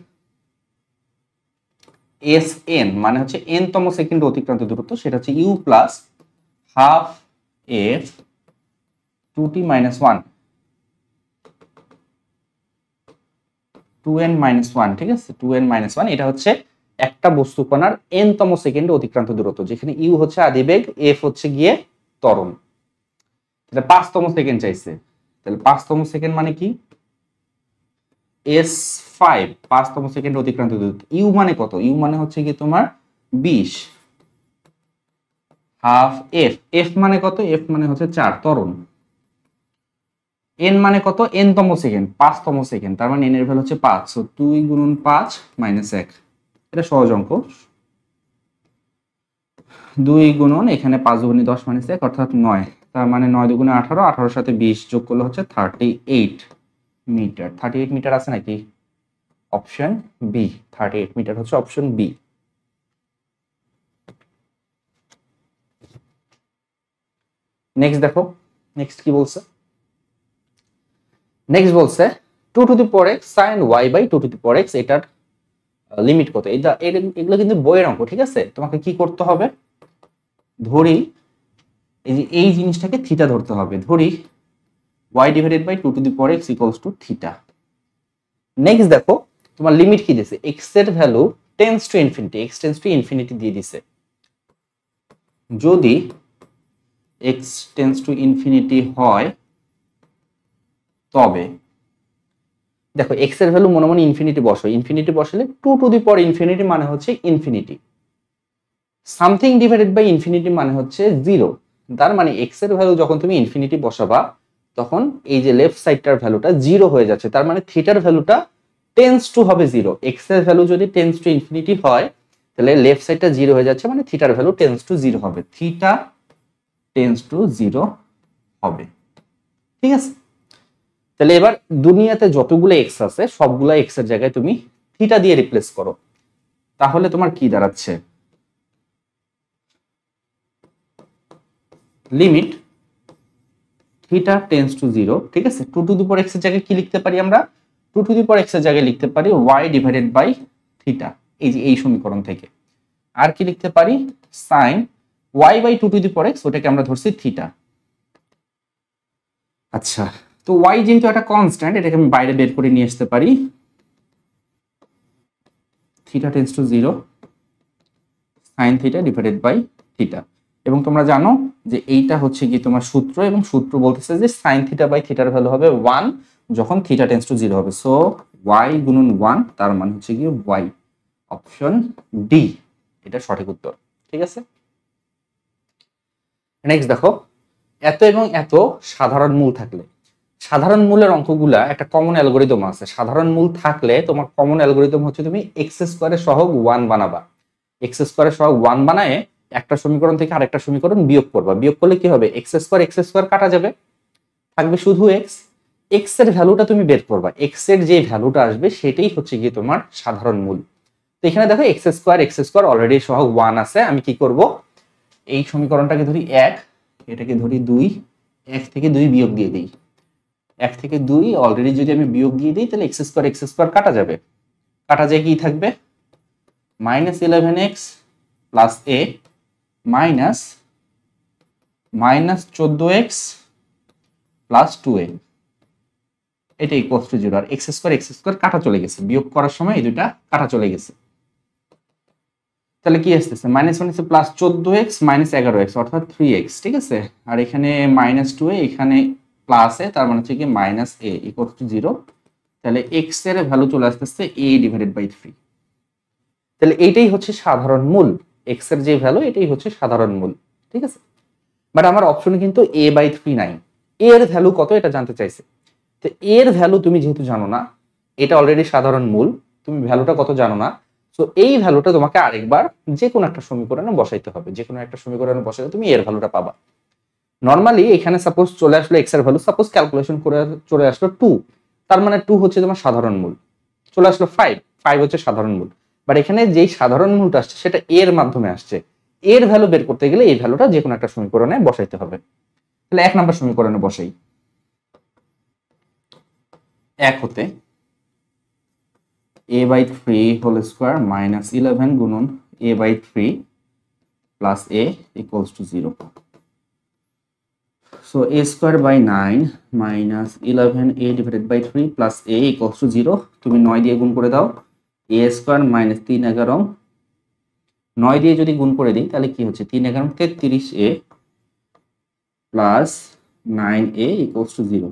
sn মানে হচ্ছে n-তম সেকেন্ডে অতিক্রান্ত দূরত্ব, সেটা হচ্ছে u plus half f 2t - 1 2n-1, ঠিক আছে, 2n-1। এটা হচ্ছে একটা বস্তুকণার n-তম সেকেন্ডে অতিক্রান্ত দূরত্ব, যেখানে u হচ্ছে আদিবেগ, f হচ্ছে গিয়ে ত্বরণ। তাহলে 5তম সেকেন্ড চাইছে, তাহলে 5তম সেকেন্ড মানে কি, s5 5তম সেকেন্ডে অতিক্রান্ত দূরত্ব। u মানে কত, u মানে হচ্ছে কি তোমার 20 হাফ f, f মানে কত, f মানে হচ্ছে 4 ত্বরণ। n মানে কত, n-তম সেকেন্ড, 5তম সেকেন্ড, তার মানে n এর ভ্যালু হচ্ছে 5, সো 2 × 5 - 1। এটা সহজ অঙ্ক। 2 গুণন এখানে 5 × 10 - 1 অর্থাৎ 9, তার মানে 9 × 2 = 18, 18 সাথে 20 যোগ করলে হচ্ছে 38 মিটার। 38 মিটার আছে নাকি, অপশন বি, 38 মিটার হচ্ছে অপশন বি। নেক্সট দেখো, নেক্সট কি বলছে, নেক্সট বলছে 2x sin y/2x, এটার লিমিট কত। এগুলো কিন্তু বইয়ের অঙ্ক, ঠিক আছে। তোমাকে কি করতে হবে, ধরি এই যে এই জিনিসটাকে থিটা ধরতে হবে, ধরি y/2x = থিটা। নেক্সট দেখো তোমার লিমিট কি দিয়েছে, x এর value tends to infinity, x tends to infinity দিয়ে দিছে। যদি x টেন্ডস টু ইনফিনিটি হয় তবে দেখো x এর ভ্যালু মনে মনে ইনফিনিটি বসো, ইনফিনিটি বসালে 2⁻∞ মানে হচ্ছে infinity, something divided by infinity মানে হচ্ছে 0। তার মানে x এর ভ্যালু যখন তুমি ইনফিনিটি বসাবা তখন এই যে লেফট সাইডটার ভ্যালুটা 0 হয়ে যাচ্ছে, তার মানে থিটার ভ্যালুটা টেন্ডস টু হবে 0। x এর ভ্যালু যদি টেন্ডস টু ইনফিনিটি হয় তাহলে লেফট সাইডটা 0 হয়ে যাচ্ছে, মানে থিটার ভ্যালু টেন্ডস টু 0 হবে, থিটা টেন্ডস টু 0 হবে, ঠিক আছে। তাহলে এবার দুনিয়াতে যতগুলো x আছে সবগুলো x এর জায়গায় তুমি থিটা দিয়ে রিপ্লেস করো, তাহলে তোমার কি দাঁড়াচ্ছে, লিমিট থিটা টেন্ডস টু 0, ঠিক আছে। 2x এর জায়গায় কি লিখতে পারি আমরা, 2x এর জায়গায় লিখতে পারি y/θ, এই যে এই সমীকরণ থেকে। আর কি লিখতে পারি, sin y/2x, ওটাকে আমরা ধরছি থিটা। আচ্ছা, তো y যেহেতু একটা কনস্ট্যান্ট, এটাকে আমি বাইরে বের করে নিয়ে আসতে পারি, থিটা টেন্ডস টু 0 sin θ/θ। এবং তোমরা জানো যে এইটা হচ্ছে কি তোমার সূত্র, এবং সূত্র বলতেছে যে sin θ/θ ভ্যালু হবে 1 যখন থিটা টেন্ডস টু 0 হবে, সো y × 1 তার মানে হচ্ছে কি y, অপশন ডি এটা সঠিক উত্তর, ঠিক আছে। নেক্সট দেখো, এত এবং এত সাধারণ মূল থাকলে, সাধারণ মূলের অঙ্কগুলা একটা কমন অ্যালগরিদম আছে, সাধারণ মূল থাকলে তোমার কমন অ্যালগরিদম হচ্ছে তুমি x² সহগ 1 বানাবা, x² সহগ 1 বানায় একটা সমীকরণ থেকে আরেকটা সমীকরণ বিয়োগ করবা, বিয়োগ করলে কি হবে, x² কাটা যাবে, থাকবে শুধু x এর ভ্যালুটা তুমি বের করবা, x এর যে ভ্যালুটা আসবে সেটাই হচ্ছে গিয়ে তোমার সাধারণ মূল। তো এখানে দেখো x² অলরেডি সহগ 1 আছে, আমি কি করব, এই সমীকরণটাকে ধরি 1, এটাকে ধরি 2, 1 থেকে 2 বিয়োগ দিয়ে দিই, 1 থেকে 2 অলরেডি যদি আমি বিয়োগ দিয়ে দিই তাহলে x² কাটা যাবে, কাটা যায় কি থাকবে, -11x plus a minus -14x plus 2a, এটা ইকুয়ালস টু 0। আর x² কাটা চলে গেছে, বিয়োগ করার সময় এই দুইটা কাটা চলে গেছে, তাহলে কি আসতেছে, -1 +14x - 11x অর্থাৎ 3x, ঠিক আছে। আর এখানে -2a, এখানে প্লাস এ, তার মানে হচ্ছে কি মাইনাস এ ইকুয়াল টু 0। তাহলে এক্স এর ভ্যালু চলে আসতেছে a ডিভাইডেড বাই 3। তাহলে এইটাই হচ্ছে সাধারণ মূল, এক্স এর যে ভ্যালু এটাই হচ্ছে সাধারণ মূল, ঠিক আছে। বাট আমার অপশনে কিন্তু a/3 নাই, এর ভ্যালু কত এটা জানতে চাইছে। তো এর ভ্যালু তুমি যেহেতু জানো না, এটা অলরেডি সাধারণ মূল, তুমি ভ্যালুটা কত জানো না, তো এই ভ্যালুটা তোমাকে আরেকবার যে কোনো একটা সমীকরণে বসাইতে হবে, যে কোনো একটা সমীকরণে বসাইলে তুমি এর ভ্যালুটা পাবা। নর্মালি এখানে সাপোজ চলে আসলো এক্স এর ভ্যালু, সাপোজ ক্যালকুলেশন করে চলে আসলো 2, তার মানে 2 হচ্ছে তোমার সাধারণ মূল। চলে আসলো 5 হচ্ছে সাধারণ মূল। বাট এখানে যেই সাধারণ মূলটা আসছে সেটা এর মাধ্যমে আসছে, এর ভ্যালু বের করতে গেলে এই ভ্যালুটা যে কোনো একটা সমীকরণে বসাইতে হবে। তাহলে 1 নম্বর সমীকরণে বসাই। 1 হতে a/3 হোল স্কয়ার মাইনাস 11 গুণন a/3 plus a equals to 0। So a square by 9 minus 11 a divided by 3 plus a equals to 0। তুমি 9 দিয়ে গুণ করে দাও, a square minus 3 11, 9 দিয়ে যদি গুণ করে দিই তাহলে কি হচ্ছে 3 11 33a plus 9a equals to 0।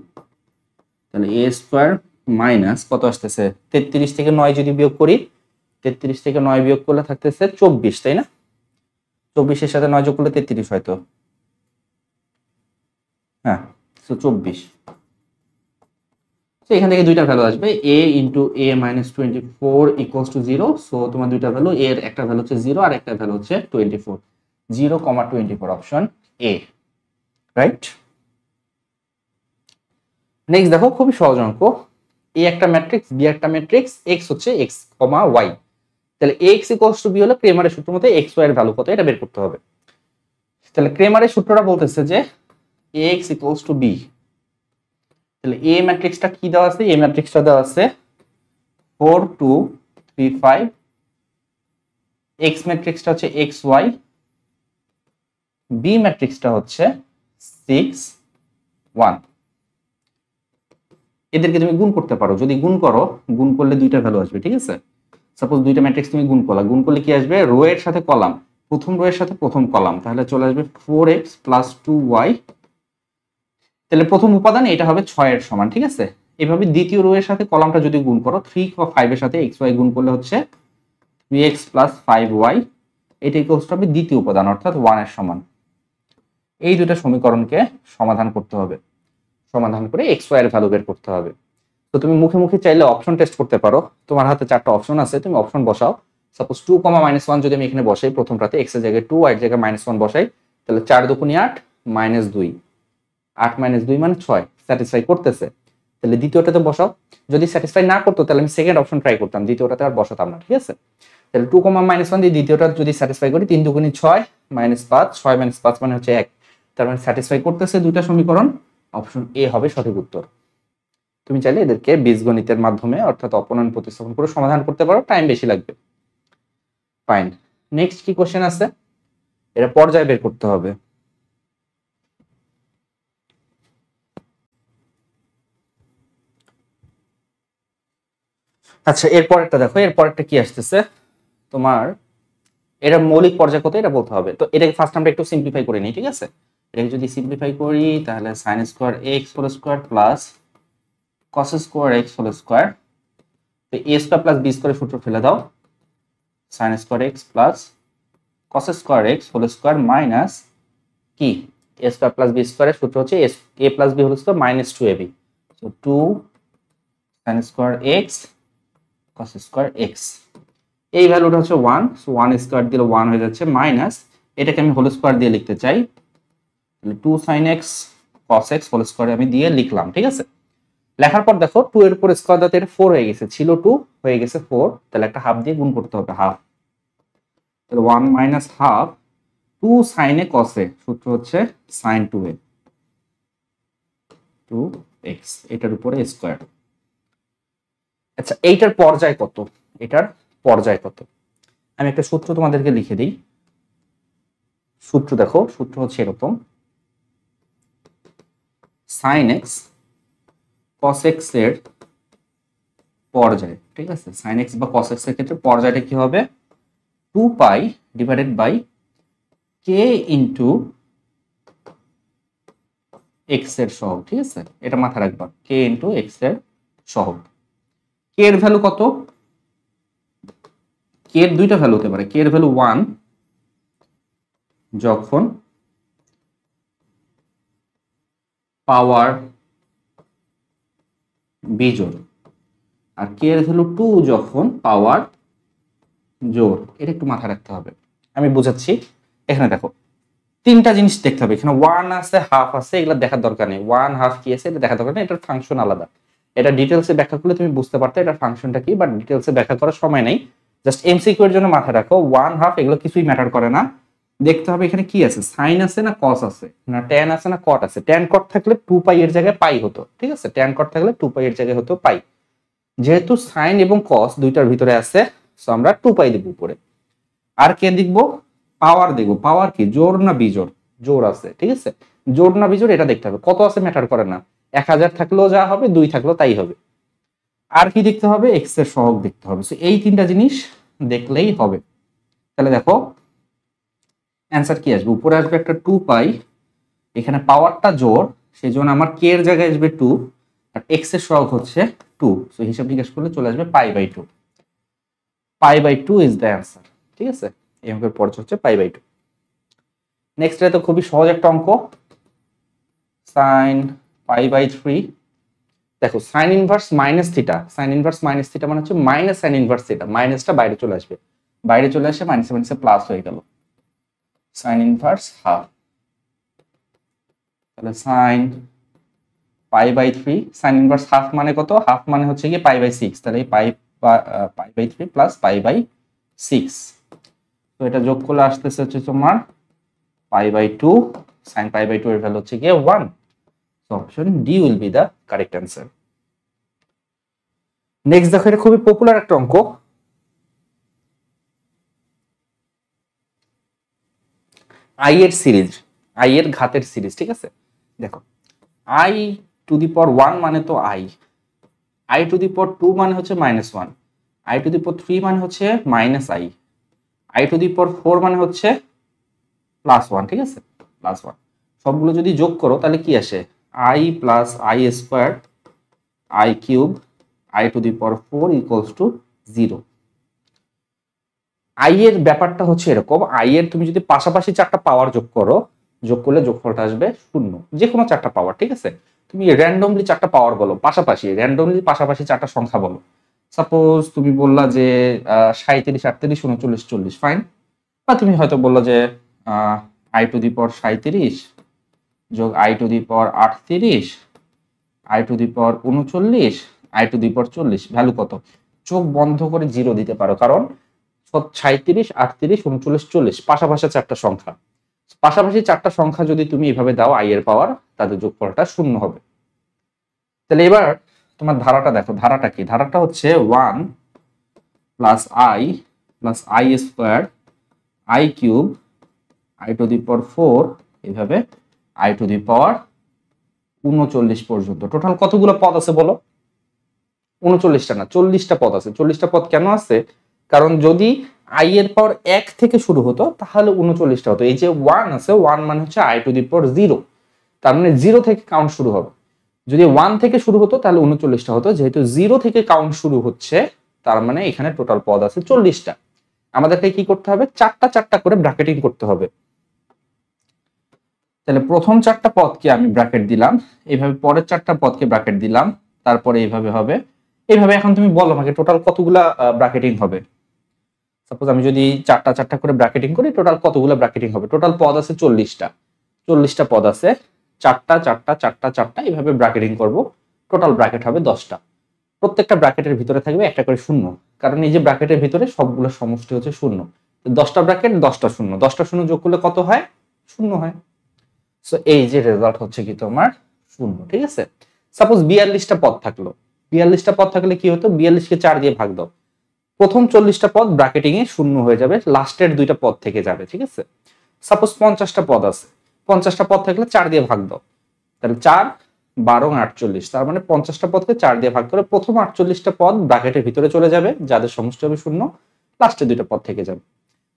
তাহলে a square মাইনাস কত আসতেছে 33 থেকে 9 যদি বিয়োগ করি, 33 থেকে 9 বিয়োগ করলে থাকতেছে 24, তাই না? 24 এর সাথে 9 যোগ করলে 33 হয়তো, হ্যাঁ, সো 24। তো এখান থেকে দুইটা ভ্যালু আসবে, a into a minus 24 equals to 0। So তোমার দুইটা ভ্যালু, এর একটা ভ্যালু হচ্ছে 0 আর একটা ভ্যালু হচ্ছে 24, 0,24 অপশন এ, রাইট। নেক্সট দেখো, খুবই সহজ অঙ্ক। এ একটা ম্যাট্রিক্স, বি একটা ম্যাট্রিক্স, এক্স হচ্ছে এক্স কমা ওয়াই। তাহলে এক্স ইকুয়ালস টু বি হলে ক্রেমারের সূত্র মতে এক্স ওয়াই এর ভ্যালু কত এটা বের করতে হবে। তাহলে ক্রেমারের সূত্রটা বলতেছে যে এক্স ইকুয়ালস টু বি। তাহলে এ ম্যাট্রিক্সটা কি দেওয়া আছে, এ ম্যাট্রিক্সটা দেওয়া আছে 4 2 3 5, এক্স ম্যাট্রিক্সটা হচ্ছে এক্স ওয়াই, বি ম্যাট্রিক্সটা হচ্ছে 6 1। এদেরকে তুমি গুণ করতে পারো, যদি গুণ করো, গুণ করলে দুইটা ভ্যালু আসবে, ঠিক আছে। সাপোজ দুইটা ম্যাট্রিক্স তুমি গুণ করলা, গুণ করলে কি আসবে, রো এর সাথে কলাম, প্রথম রো এর সাথে প্রথম কলাম, তাহলে চলে আসবে 4x প্লাস 2y। তাহলে প্রথম উপাদান এটা হবে 6 এর সমান, ঠিক আছে। এভাবে দ্বিতীয় রো এর সাথে কলামটা যদি গুণ করো, 3 বা 5 এর সাথে xy গুণ করলে হচ্ছে 3x প্লাস 5y, এটা ইকুয়ালস টু হবে দ্বিতীয় উপাদান অর্থাৎ 1 এর সমান। এই দুটো সমীকরণকে সমাধান করতে হবে, সমাধান করে xy এর ভ্যালু বের করতে হবে। তো তুমি মুখে মুখে চাইলে অপশন টেস্ট করতে পারো, তোমার হাতে 4টা অপশন আছে, তুমি অপশন বসাও। সাপোজ 2, -1 যদি আমি এখানে বসাই, প্রথমটাতে x এর জায়গায় 2 y এর জায়গায় -1 বসাই, তাহলে 4 দুগুণে 8 -2, 8 - 2 মানে 6, স্যাটিসফাই করতেছে। তাহলে দ্বিতীয়টাতে বসাও, যদি স্যাটিসফাই না করতো তাহলে আমি সেকেন্ড অপশন ট্রাই করতাম, দ্বিতীয়টাতে আর বসাতাম না, ঠিক আছে। তাহলে 2, -1 দিয়ে দ্বিতীয়টা যদি স্যাটিসফাই করি, 3 দুগুণে 6 -5, 6 - 5 মানে হচ্ছে 1, তার মানে স্যাটিসফাই করতেছে দুইটা সমীকরণ, অপশন এ হবে সঠিক উত্তর। তুমি চাইলে এদেরকে বীজগণিতের মাধ্যমে অর্থাৎ অপনয়ন প্রতিস্থাপন করে সমাধান করতে পারো, টাইম বেশি লাগবে। ফাইন, নেক্সট কি কোশ্চেন আছে, এটা পর্যায় বের করতে হবে। আচ্ছা, এরপরেরটা দেখো, এরপরেরটা কি আসতেছে তোমার, এটা মৌলিক পর্যায় কত এটা বলতে হবে। তো এটাকে ফার্স্ট আমরা একটু সিম্পলিফাই করে নিই, ঠিক আছে। এটাকে যদি সিম্পলিফাই করি তাহলে sin square x whole square plus cos square x whole square, তো a square plus b square সূত্র ফেলে দাও, sin square x plus cos square x whole square minus কি a স্কয়ার প্লাস b স্কয়ারের সূত্র হচ্ছে a plus b whole square minus 2ab, so 2 sin square x cos square x, এই ভ্যালুটা হচ্ছে 1, সো 1 স্কয়ার দিলে 1 হয়ে যাচ্ছে, মাইনাস এটাকে আমি হোল স্কয়ার দিয়ে লিখতে চাই, তাহলে 2 sin x cos x whole square আমি দিয়ে লিখলাম, ঠিক আছে। লেখার পর দেখো 2 এর উপর স্কয়ার দাও, এটা 4 হয়ে গেছে, ছিল 2 হয়ে গেছে 4, তাহলে একটা হাফ দিয়ে গুণ করতে হবে, হাফ, তাহলে 1 minus half 2 sin a cos a, সূত্র হচ্ছে sin 2a 2x, এটার উপরে স্কয়ার। আচ্ছা, এইটার পর্যায় কত, এটার পর্যায় কত, আমি একটা সূত্র তোমাদেরকে লিখে দিই। সূত্র দেখো, সূত্র হচ্ছে এরকম, sin x cos x এর পর্যায়, ঠিক আছে। sin x বা cos x এর ক্ষেত্রে পর্যায়টা কি হবে, 2 pi divided by k into X এর সহগ, ঠিক আছে, এটা মাথায় রাখবা, কে ইন্টু এক্স এর সহগ। কে এর ভ্যালু কত? কে এর দুইটা ভ্যালু হতে পারে, কে এর ভ্যালু 1 যখন পাওয়ার বিজোড়, আর কে এর ভ্যালু 2 যখন পাওয়ার জোড়। এটা একটু মাথায় রাখতে হবে, আমি বুঝাচ্ছি। এখানে দেখো তিনটা জিনিস দেখতে হবে, এখানে 1 আছে, হাফ আছে, এগুলো দেখার দরকার নেই। 1 হাফ কি আছে এটা দেখার দরকার নেই, এটার ফাংশন আলাদা। এটা ডিটেলসে ব্যাখ্যা করলে তুমি বুঝতে পারতে এটার ফাংশনটা কি, বাট ডিটেলসে ব্যাখ্যা করার সময় নেই। জাস্ট এমসিকিউ এর জন্য মাথায় রাখো 1 হাফ এগুলো কিছুই ম্যাটার করে না। দেখতে হবে এখানে কি আছে, সাইন আছে না কস আছে, না ট্যান আছে না কট আছে। ট্যান কট থাকলে 2 পাই এর জায়গায় পাই হতো, ঠিক আছে, ট্যান কট থাকলে 2 পাই এর জায়গায় হতো পাই। যেহেতু সাইন এবং কস দুইটার ভিতরে আছে, সো আমরা 2 পাই দেব উপরে। আর কে দেখবো, পাওয়ার দেখবো। পাওয়ার কি, জোড় না বিজোড়? জোড় আছে, ঠিক আছে, জোড় না বিজোড় এটা দেখতে হবে। কত আছে ম্যাটার করে না, 1000 থাকলেও যা হবে, 2 থাকলেও তাই হবে। আর কি দেখতে হবে, এক্স এর সহগ দেখতে হবে। সো এই তিনটা জিনিস দেখলেই হবে। তাহলে দেখো অ্যান্সার কি আসবে, উপরে আসবে একটা 2 পাই, এখানে পাওয়ারটা জোড়, সেই জন্য আমার কে এর জায়গায় আসবে 2, আর এক্স এর সহগ হচ্ছে 2। সো হিসাব নিকাশ করলে চলে আসবে pi by 2। Pi by 2 is the answer, ঠিক আছে। এই অঙ্কের পর হচ্ছে পাই বাই 2। নেক্সট এটা তো খুবই সহজ একটা অঙ্ক, সাইন পাই বাই 3। দেখো sine inverse minus theta, sine inverse minus theta মানে হচ্ছে মাইনাস সাইন ইনভার্স থিটা, মাইনাসটা বাইরে চলে আসবে, বাইরে চলে আসে মাইনাস মাইনাসে প্লাস হয়ে গেল, সাইন ইনভার্স হাফ। তাহলে sine pi by 3, sine inverse half মানে কত, হাফ মানে হচ্ছে কি পাই বাই 6, তাহলে এই pi by 3 plus pi by 6। তো এটা যোগ করলে আসতেছে হচ্ছে তোমার pi by 2, sine pi by 2 এর ভ্যালু হচ্ছে কি 1। So option D will be the correct answer. Next দেখো এটা খুবই পপুলার একটা অঙ্ক, আই এর সিরিজ, আই এর ঘাতের সিরিজ, ঠিক আছে। দেখো আই টু দি পাওয়ার 1 মানে তো আই টু দি পাওয়ার 2 মানে হচ্ছে -1, আই টু দি পাওয়ার 3 মানে হচ্ছে আই টু দি পাওয়ার 4 মানে হচ্ছে +1, ঠিক আছে, +1। সবগুলো যদি যোগ করো তাহলে কি আসে, I plus I square I cube I to the power 4 equals to 0। I এর ব্যাপারটা হচ্ছে এরকম, আই এর তুমি যদি পাশাপাশি 4টা পাওয়ার যোগ করো, যোগ করলে যোগফলটা আসবে 0, যে কোনো 4টা পাওয়ার, ঠিক আছে। তুমি র্যান্ডমলি 4টা পাওয়ার বলো, পাশাপাশি র্যান্ডমলি পাশাপাশি 4টা সংখ্যা বলো। সাপোজ তুমি বললা যে 37 38 39 40, ফাইন। বা তুমি হয়তো বললা যে আই টু দি পাওয়ার 37 যোগ I to the power 38 I to the power 39 I to the power 40, value কত? চোখ বন্ধ করে 0 দিতে পারো, কারণ 37 38 39 40 পাশাপাশি 4টা সংখ্যা, পাশাপাশি 4টা সংখ্যা যদি তুমি এভাবে দাও আই এর পাওয়ার, তাদের যোগফলটা 0 হবে। তাহলে এবার তোমার ধারাটা দেখো, ধারাটা কি, ধারাটা হচ্ছে 1 plus I square I cube I to the power 4 এইভাবে আই টু দি পাওয়ার 39 পর্যন্ত। টোটাল কতগুলো পদ আছে বলো? 39টা না, 40টা পদ আছে। 40টা পদ কেন আছে? কারণ যদি আই এর পাওয়ার 1 থেকে শুরু হতো তাহলে 39টা হতো। এই যে 1 আছে, 1 মানে হচ্ছে আই টু দি পাওয়ার 0, তার মানে 0 থেকে কাউন্ট শুরু হবে। যদি 1 থেকে শুরু হতো তাহলে 39টা হতো, যেহেতু 0 থেকে কাউন্ট শুরু হচ্ছে তার মানে এখানে টোটাল পদ আছে 40টা। আমাদেরকে কি করতে হবে, 4টা করে ব্র্যাকেটিং করতে হবে। তাহলে প্রথম 4টা পদকে আমি ব্র্যাকেট দিলাম, এইভাবে পরের 4টা পদকে ব্র্যাকেট দিলাম, তারপরে এইভাবে হবে, এইভাবে। এখন তুমি বলো আমাকে টোটাল কতগুলা ব্র্যাকেটিং হবে। সাপোজ আমি যদি 4টা করে ব্র্যাকেটিং করি, টোটাল কতগুলো ব্র্যাকেটিং হবে? টোটাল পদ আছে 40টা পদ আছে, 4টা এইভাবে ব্র্যাকেটিং করব, টোটাল ব্র্যাকেট হবে 10টা। প্রত্যেকটা ব্র্যাকেটের ভিতরে থাকবে একটা করে শূন্য, কারণ এই যে ব্র্যাকেটের ভিতরে সবগুলো সমষ্টি হচ্ছে শূন্য। 10টা ব্র্যাকেট 10টা শূন্য, 10টা শূন্য যোগ করলে কত হয়? 0 হয়। সো এই যে রেজাল্ট হচ্ছে কি তোমার 0, ঠিক আছে। সাপোজ 42টা পদ থাকলো, 42টা পদ থাকলে কি হতো, 42কে 4 দিয়ে ভাগ দাও, প্রথম 40টা পদ ব্র্যাকেটিং এ 0 হয়ে যাবে, লাস্টের 2টা পদ থেকে যাবে, ঠিক আছে। সাপোজ 50টা পদ আছে, 50টা পদ থাকলে 4 দিয়ে ভাগ দাও, তাহলে 4 12 48, তার মানে 50টা পদকে 4 দিয়ে ভাগ করে প্রথম 48টা পদ ব্র্যাকেটের ভিতরে চলে যাবে, যাদের সমষ্টি হবে 0, লাস্টের 2টা পদ থেকে যাবে।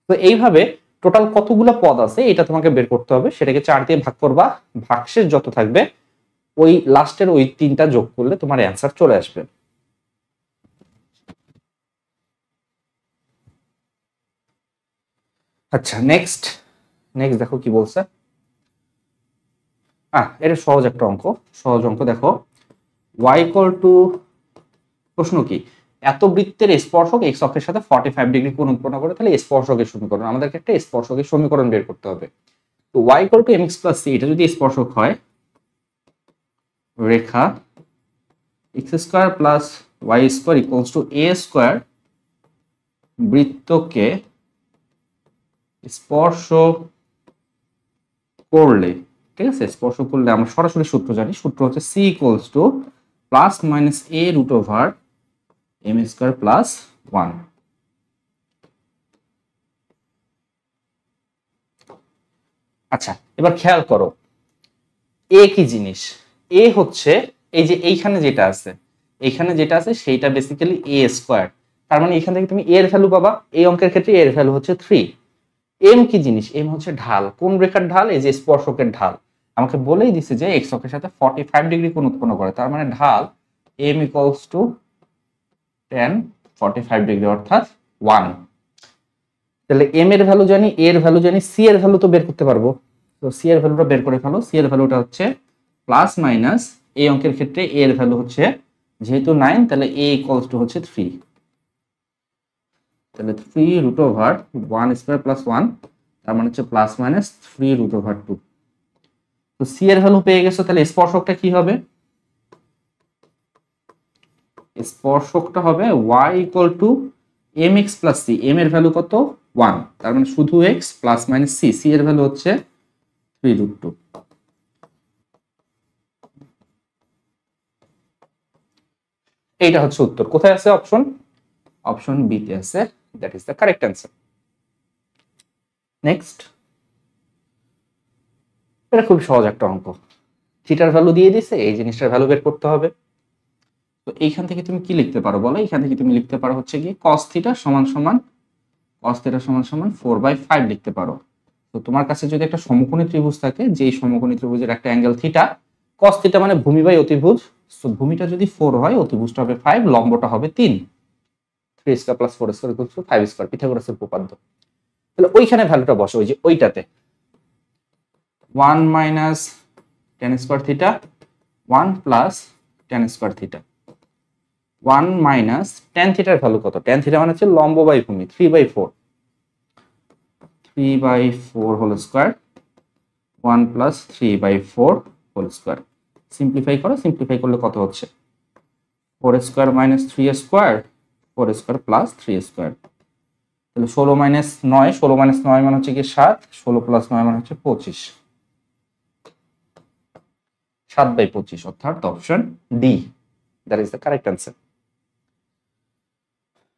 তো এইভাবে টোটাল কতগুলো পদ আছে এটা তোমাকে বের করতে হবে, সেটাকে 4 দিয়ে ভাগ করবা, ভাগশেষ যত থাকবে ওই লাস্টের ওই 3টা যোগ করলে তোমার অ্যান্সার চলে আসবে। আচ্ছা নেক্সট দেখো কি বলছে। এটা সহজ একটা অঙ্ক, সহজ অঙ্ক। দেখো y = প্রশ্ন কি, এত বৃত্তের স্পর্শক x অক্ষের সাথে 45 ডিগ্রি কোণ উৎপন্ন করে, তাহলে স্পর্শকের সমীকরণ, আমাদেরকে একটা স্পর্শকের সমীকরণ বের করতে হবে। তো y = mx + c, এটা যদি স্পর্শক হয়, রেখা x² + y² = a² বৃত্তকে স্পর্শ করলে, ঠিক আছে, স্পর্শ করলে আমরা সরাসরি সূত্র জানি, সূত্র হচ্ছে c = ± a√m² + 1। আচ্ছা এবার খেয়াল করো এ কি জিনিস, এ হচ্ছে এই যে এইখানে যেটা আছে, সেইটা বেসিক্যালি a²। তার মানে এখান থেকে তুমি এর ভ্যালু পাবা, এই অঙ্কের ক্ষেত্রে এর ভ্যালু হচ্ছে 3। এম কি জিনিস, এম হচ্ছে ঢাল। কোন রেখার ঢাল, এই যে স্পর্শকের ঢাল। আমাকে বলেই দিছে যে এক্স অক্ষের সাথে 45 ডিগ্রি কোণ উৎপন্ন করে, তার মানে ঢাল m = tan 45 ডিগ্রি অর্থাৎ 1। তাহলে এম এর ভ্যালু জানি, এ এর ভ্যালু জানি, সি এর ভ্যালু তো বের করতে পারবো। তো সি এর ভ্যালুটা বের করে ফেলো। সি এর ভ্যালুটা হচ্ছে প্লাস মাইনাস, এই অঙ্কের ক্ষেত্রে এ এর ভ্যালু হচ্ছে যেহেতু 9, তাহলে a = হচ্ছে 3। তাহলে 3√1² + 1, তার মানে হচ্ছে প্লাস মাইনাস 3√2। তো সি এর ভ্যালু পেয়ে গেছো, তাহলে স্পর্শকটা কি হবে, স্পর্শকটা হবে y = mx + c। m এর ভ্যালু কত, 1, তার মানে শুধু x plus minus c, c এর ভ্যালু হচ্ছে 3√2। এইটা হচ্ছে উত্তর। কোথায় আছে অপশন বি তে আছে, that is the correct answer. Next, এটা খুব সহজ একটা অঙ্ক। থিটার ভ্যালু দিয়ে দিছে, এই জিনিসটার ভ্যালু বের করতে হবে। তো এইখান থেকে তুমি কি লিখতে পারো বলো, এইখান থেকে তুমি লিখতে পারো হচ্ছে কি cos θ = 4/5 লিখতে পারো। তো তোমার কাছে যদি একটা সমকোণী ত্রিভুজ থাকে, যে সমকোণী ত্রিভুজের একটা অ্যাঙ্গেল থিটা, cos θ মানে ভূমি বাই অতিভুজ, তো ভূমিটা যদি 4 হয়, অতিভুজটা হবে 5, লম্বটা হবে 3। 3² + 4² = 5², পিথাগোরাসের উপপাদ্য। তাহলে ওইখানে ভ্যালুটা বসো, ওই যে ওইটাতে 1 - tan² θ 1 + tan² θ। 1 - tan θ এর ভ্যালু কত, tan θ মানে হচ্ছে লম্ব বাই ভূমি, 3/4, 3/4² 1 + 3/4²। সিম্পলিফাই করো, সিম্পলিফাই করলে কত হচ্ছে, 4² - 3² 4² + 3²। তাহলে 16 - 9, 16 - 9 মানে হচ্ছে কি 7, 16 + 9 মানে হচ্ছে 25, 7/25, অর্থাৎ option D, that is the correct answer.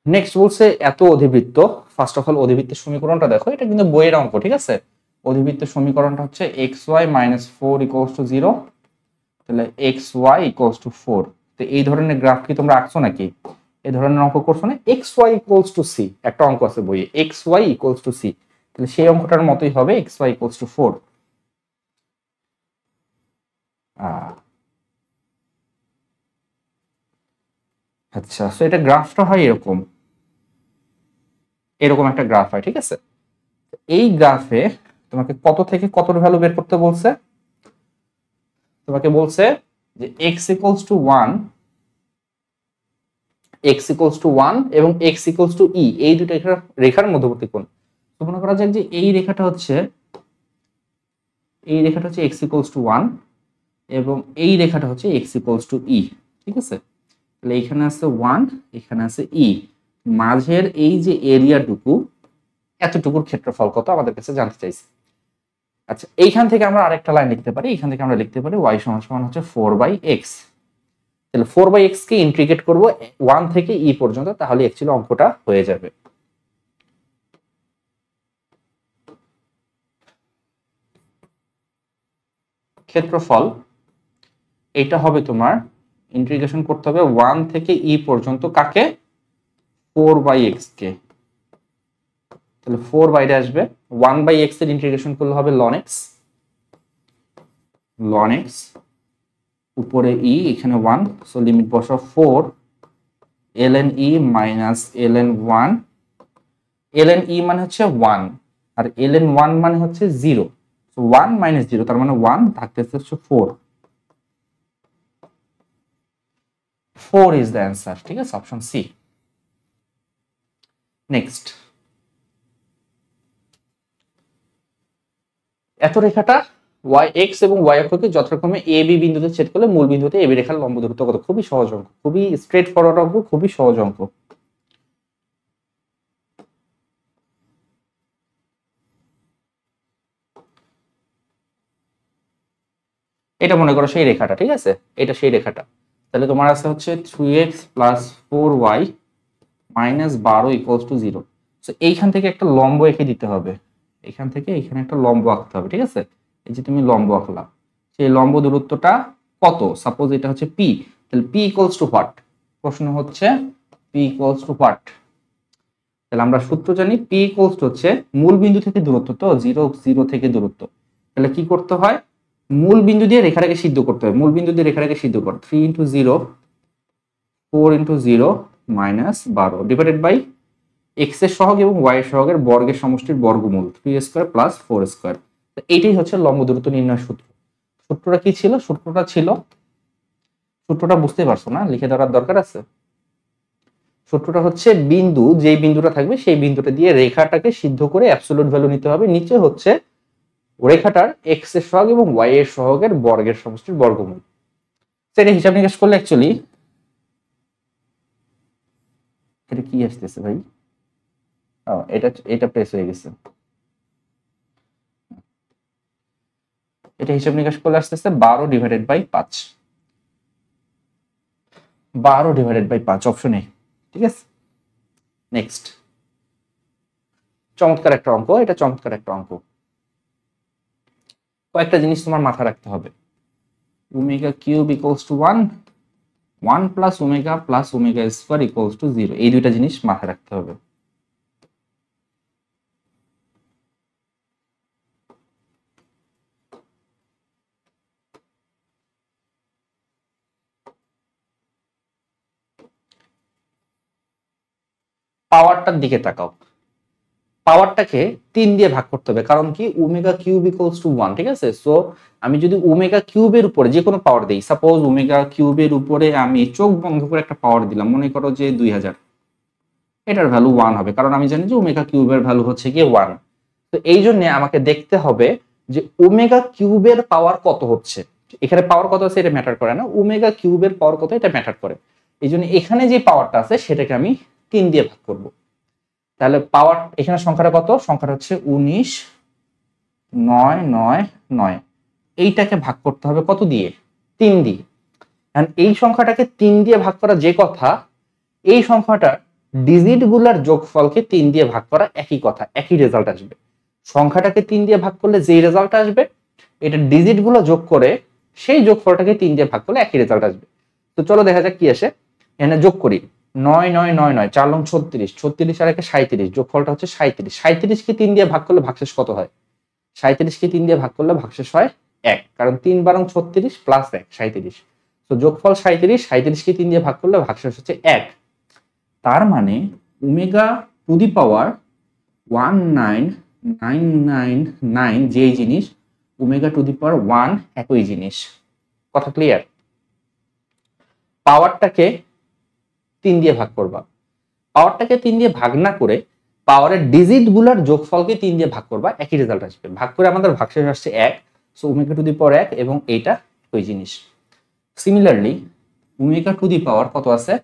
Next বলছে এত অধিবৃত্ত, ফার্স্ট অফ অল অধিবৃত্তের সমীকরণটা দেখো, এটা কিন্তু বইয়ের অঙ্ক, ঠিক আছে। অধিবৃত্তের সমীকরণটা হচ্ছে xy - 4 = 0, তাহলে xy = 4। তো এই ধরনের গ্রাফ কি তোমরা আঁকছো নাকি, এই ধরনের অঙ্ক করছো না? xy = c, একটা অঙ্ক আছে বইয়ে, xy = c, তাহলে সেই অঙ্কটার মতোই হবে, xy = 4। আচ্ছা, সো এটা গ্রাফটা হয় এরকম, এরকম একটা গ্রাফ হয়, ঠিক আছে। এই গ্রাফে তোমাকে কত থেকে কতর ভ্যালু বের করতে বলছে, তোমাকে বলছে যে x = 1, এবং x = e, এই দুটো রেখার মধ্যবর্তী কোণ। তো মনে করা যাক যে এই রেখাটা হচ্ছে x = 1, এবং এই রেখাটা হচ্ছে x = e, ঠিক আছে। তাহলে এখানে আছে 1, এখানে আছে e, মাঝের এই যে এরিয়াটুকু, এতটুকুর ক্ষেত্রফল কত আমাদের কাছে জানতে চাইছে। আচ্ছা, এইখান থেকে আমরা আরেকটা লাইন লিখতে পারি, এখান থেকে আমরা লিখতে পারি y = হচ্ছে 4/x। তাহলে 4/x কে ইন্টিগ্রেট করব 1 থেকে e পর্যন্ত, তাহলে অ্যাকচুয়ালি অঙ্কটা হয়ে যাবে। ক্ষেত্রফল এটা হবে তোমার, ইন্টিগ্রেশন করতে হবে 1 থেকে e পর্যন্ত, কাকে, 4/x কে। তাহলে 4 বাইরে আসবে, 1/x এর ইন্টিগ্রেশন করলে হবে ln x, উপরে ই, এখানে 1, সো লিমিট বসাও 4 ln e minus ln 1, ln e মানে হচ্ছে 1 আর ln 1 মানে হচ্ছে 0, সো 1 মাইনাস 0 তার মানে 1 থাকতেছে হচ্ছে 4 ইজ দ্য অ্যান্সার। ঠিক আছে, অপশন সি। নেক্সট, এত রেখাটা y x এবং y অক্ষকে যথাক্রমে a b বিন্দুতে ছেদ করলে মূল বিন্দুতে a b রেখার লম্ব দূরত্ব কত? খুবই সহজ অঙ্ক, খুবই স্ট্রেট ফরওয়ার্ড অঙ্ক, খুবই সহজ অঙ্ক। এটা মনে করো সেই রেখাটা, ঠিক আছে, এটা সেই রেখাটা। তাহলে তোমার আছে হচ্ছে 3x plus 4y minus 12 equals to 0। So এইখান থেকে একটা লম্ব এঁকে দিতে হবে, এখান থেকে এখানে একটা লম্ব আঁকতে হবে, ঠিক আছে। এই যে তুমি লম্ব আঁকলা, সেই লম্ব দূরত্বটা কত? সাপোজ এটা হচ্ছে p, তাহলে p ইকুয়ালস টু হোয়াট? প্রশ্ন হচ্ছে p ইকুয়ালস টু হোয়াট? তাহলে আমরা সূত্র জানি p ইকুয়ালস টু হচ্ছে মূল বিন্দু থেকে দূরত্ব, তো 0 0 থেকে দূরত্ব। তাহলে কি করতে হয়? মূল বিন্দু দিয়ে রেখাটাকে সিদ্ধ করতে হবে, মূল বিন্দু দিয়ে রেখাটাকে সিদ্ধ কর। 3 into 0 4 into 0 minus 12 divided by X এর সহগ এবং ওয়াই এর সহগের বর্গের সমষ্টির বর্গমূল 3 স্কয়ার প্লাস 4 স্কয়ার। তো এইটাই হচ্ছে লম্ব দূরত্ব নির্ণয় সূত্র। সূত্রটা কি ছিল? সূত্রটা বুঝতে পারছো না? লিখে দেওয়ার দরকার আছে? সূত্রটা হচ্ছে বিন্দু, যেই বিন্দুটা থাকবে সেই বিন্দুটা দিয়ে রেখাটাকে সিদ্ধ করে অ্যাবসলিউট ভ্যালু নিতে হবে। নিচে হচ্ছে রেখাটার এক্স এর সহগ এবং ওয়াই এর সহগের বর্গের সমষ্টির বর্গমূল। সেটা হিসাব নিকাশ করলে অ্যাকচুয়ালি এটা কি আসতেছে ভাই? এটা প্রেস হয়ে গেছে। এটা হিসাব নিকাশ করলে আসতেছে 12 divided by 5, 12 divided by 5 option A. ঠিক আছে, নেক্সট, চমৎকার একটা অঙ্ক, এটা চমৎকার একটা অঙ্ক। কয়েকটা জিনিস তোমার মাথায় রাখতে হবে। Omega cube equals to 1, 1 plus omega square equals to 0, এই দুইটা জিনিস মাথায় রাখতে হবে। পাওয়ারটার দিকে তাকাও, পাওয়ারটাকে 3 দিয়ে ভাগ করতে হবে, কারণ কি ওমেগা কিউব ইকুয়ালস টু 1, ঠিক আছে। সো আমি যদি ওমেগা কিউবের উপরে যে কোনো পাওয়ার দেই, সাপোজ ওমেগা কিউবের উপরে আমি চোখ বন্ধ করে একটা পাওয়ার দিলাম, মনে করো যে 2000, এটার ভ্যালু 1 হবে, কারণ আমি জানি যে ওমেগা কিউবের ভ্যালু হচ্ছে কি 1। তো এই জন্য আমাকে দেখতে হবে যে ওমেগা কিউবের পাওয়ার কত হচ্ছে। এখানে পাওয়ার কত আছে এটা ম্যাটার করে না, ওমেগা কিউবের পাওয়ার কত এটা ম্যাটার করে। এই জন্য এখানে যে পাওয়ারটা আছে সেটাকে আমি 3 দিয়ে ভাগ করব। তাহলে পাওয়ার এখানে সংখ্যাটা কত? সংখ্যাটা হচ্ছে 19 9 9 9। এইটাকে ভাগ করতে হবে কত দিয়ে? 3 দিয়ে। এন্ড এই সংখ্যাটাকে 3 দিয়ে ভাগ করা যে কথা, এই সংখ্যাটা ডিজিট গুলার যোগফলকে 3 দিয়ে ভাগ করা একই কথা, একই রেজাল্ট আসবে। সংখ্যাটাকে 3 দিয়ে ভাগ করলে যেই রেজাল্ট আসবে, এটা ডিজিট গুলো যোগ করে সেই যোগফলটাকে 3 দিয়ে ভাগ করলে একই রেজাল্ট আসবে। তো চলো দেখা যাক কি আসে। এখানে যোগ করি 9 9 9 9, 4 লং 36, 36 আর 1 37, যোগফলটা হচ্ছে 37। 37 কে 3 দিয়ে ভাগ করলে ভাগশেষ কত হয়? 37 কে 3 দিয়ে ভাগ করলে ভাগশেষ হয় 1, কারণ 3 বারং 36 প্লাস 1 37। তো যোগফল 37, 37 কে 3 দিয়ে ভাগ করলে ভাগশেষ হচ্ছে 1। তার মানে ওমেগা টু দি পাওয়ার 19999 যেই জিনিস, ওমেগা টু দি পাওয়ার 1 একই জিনিস। কথা ক্লিয়ার? পাওয়ারটাকে 3 দিয়ে ভাগ করবা, পাওয়ারটাকে 3 দিয়ে ভাগ না করে পাওয়ারের ডিজিট গুলার যোগফলকে 3 দিয়ে ভাগ করবা, একই রেজাল্ট আসবে। ভাগ করে আমাদের ভাগশেষ আসছে 1, সো ওমেগা টু দি পাওয়ার 1 এবং এইটা একই জিনিস। সিমিলারলি ওমেগা টু দি পাওয়ার কত আছে?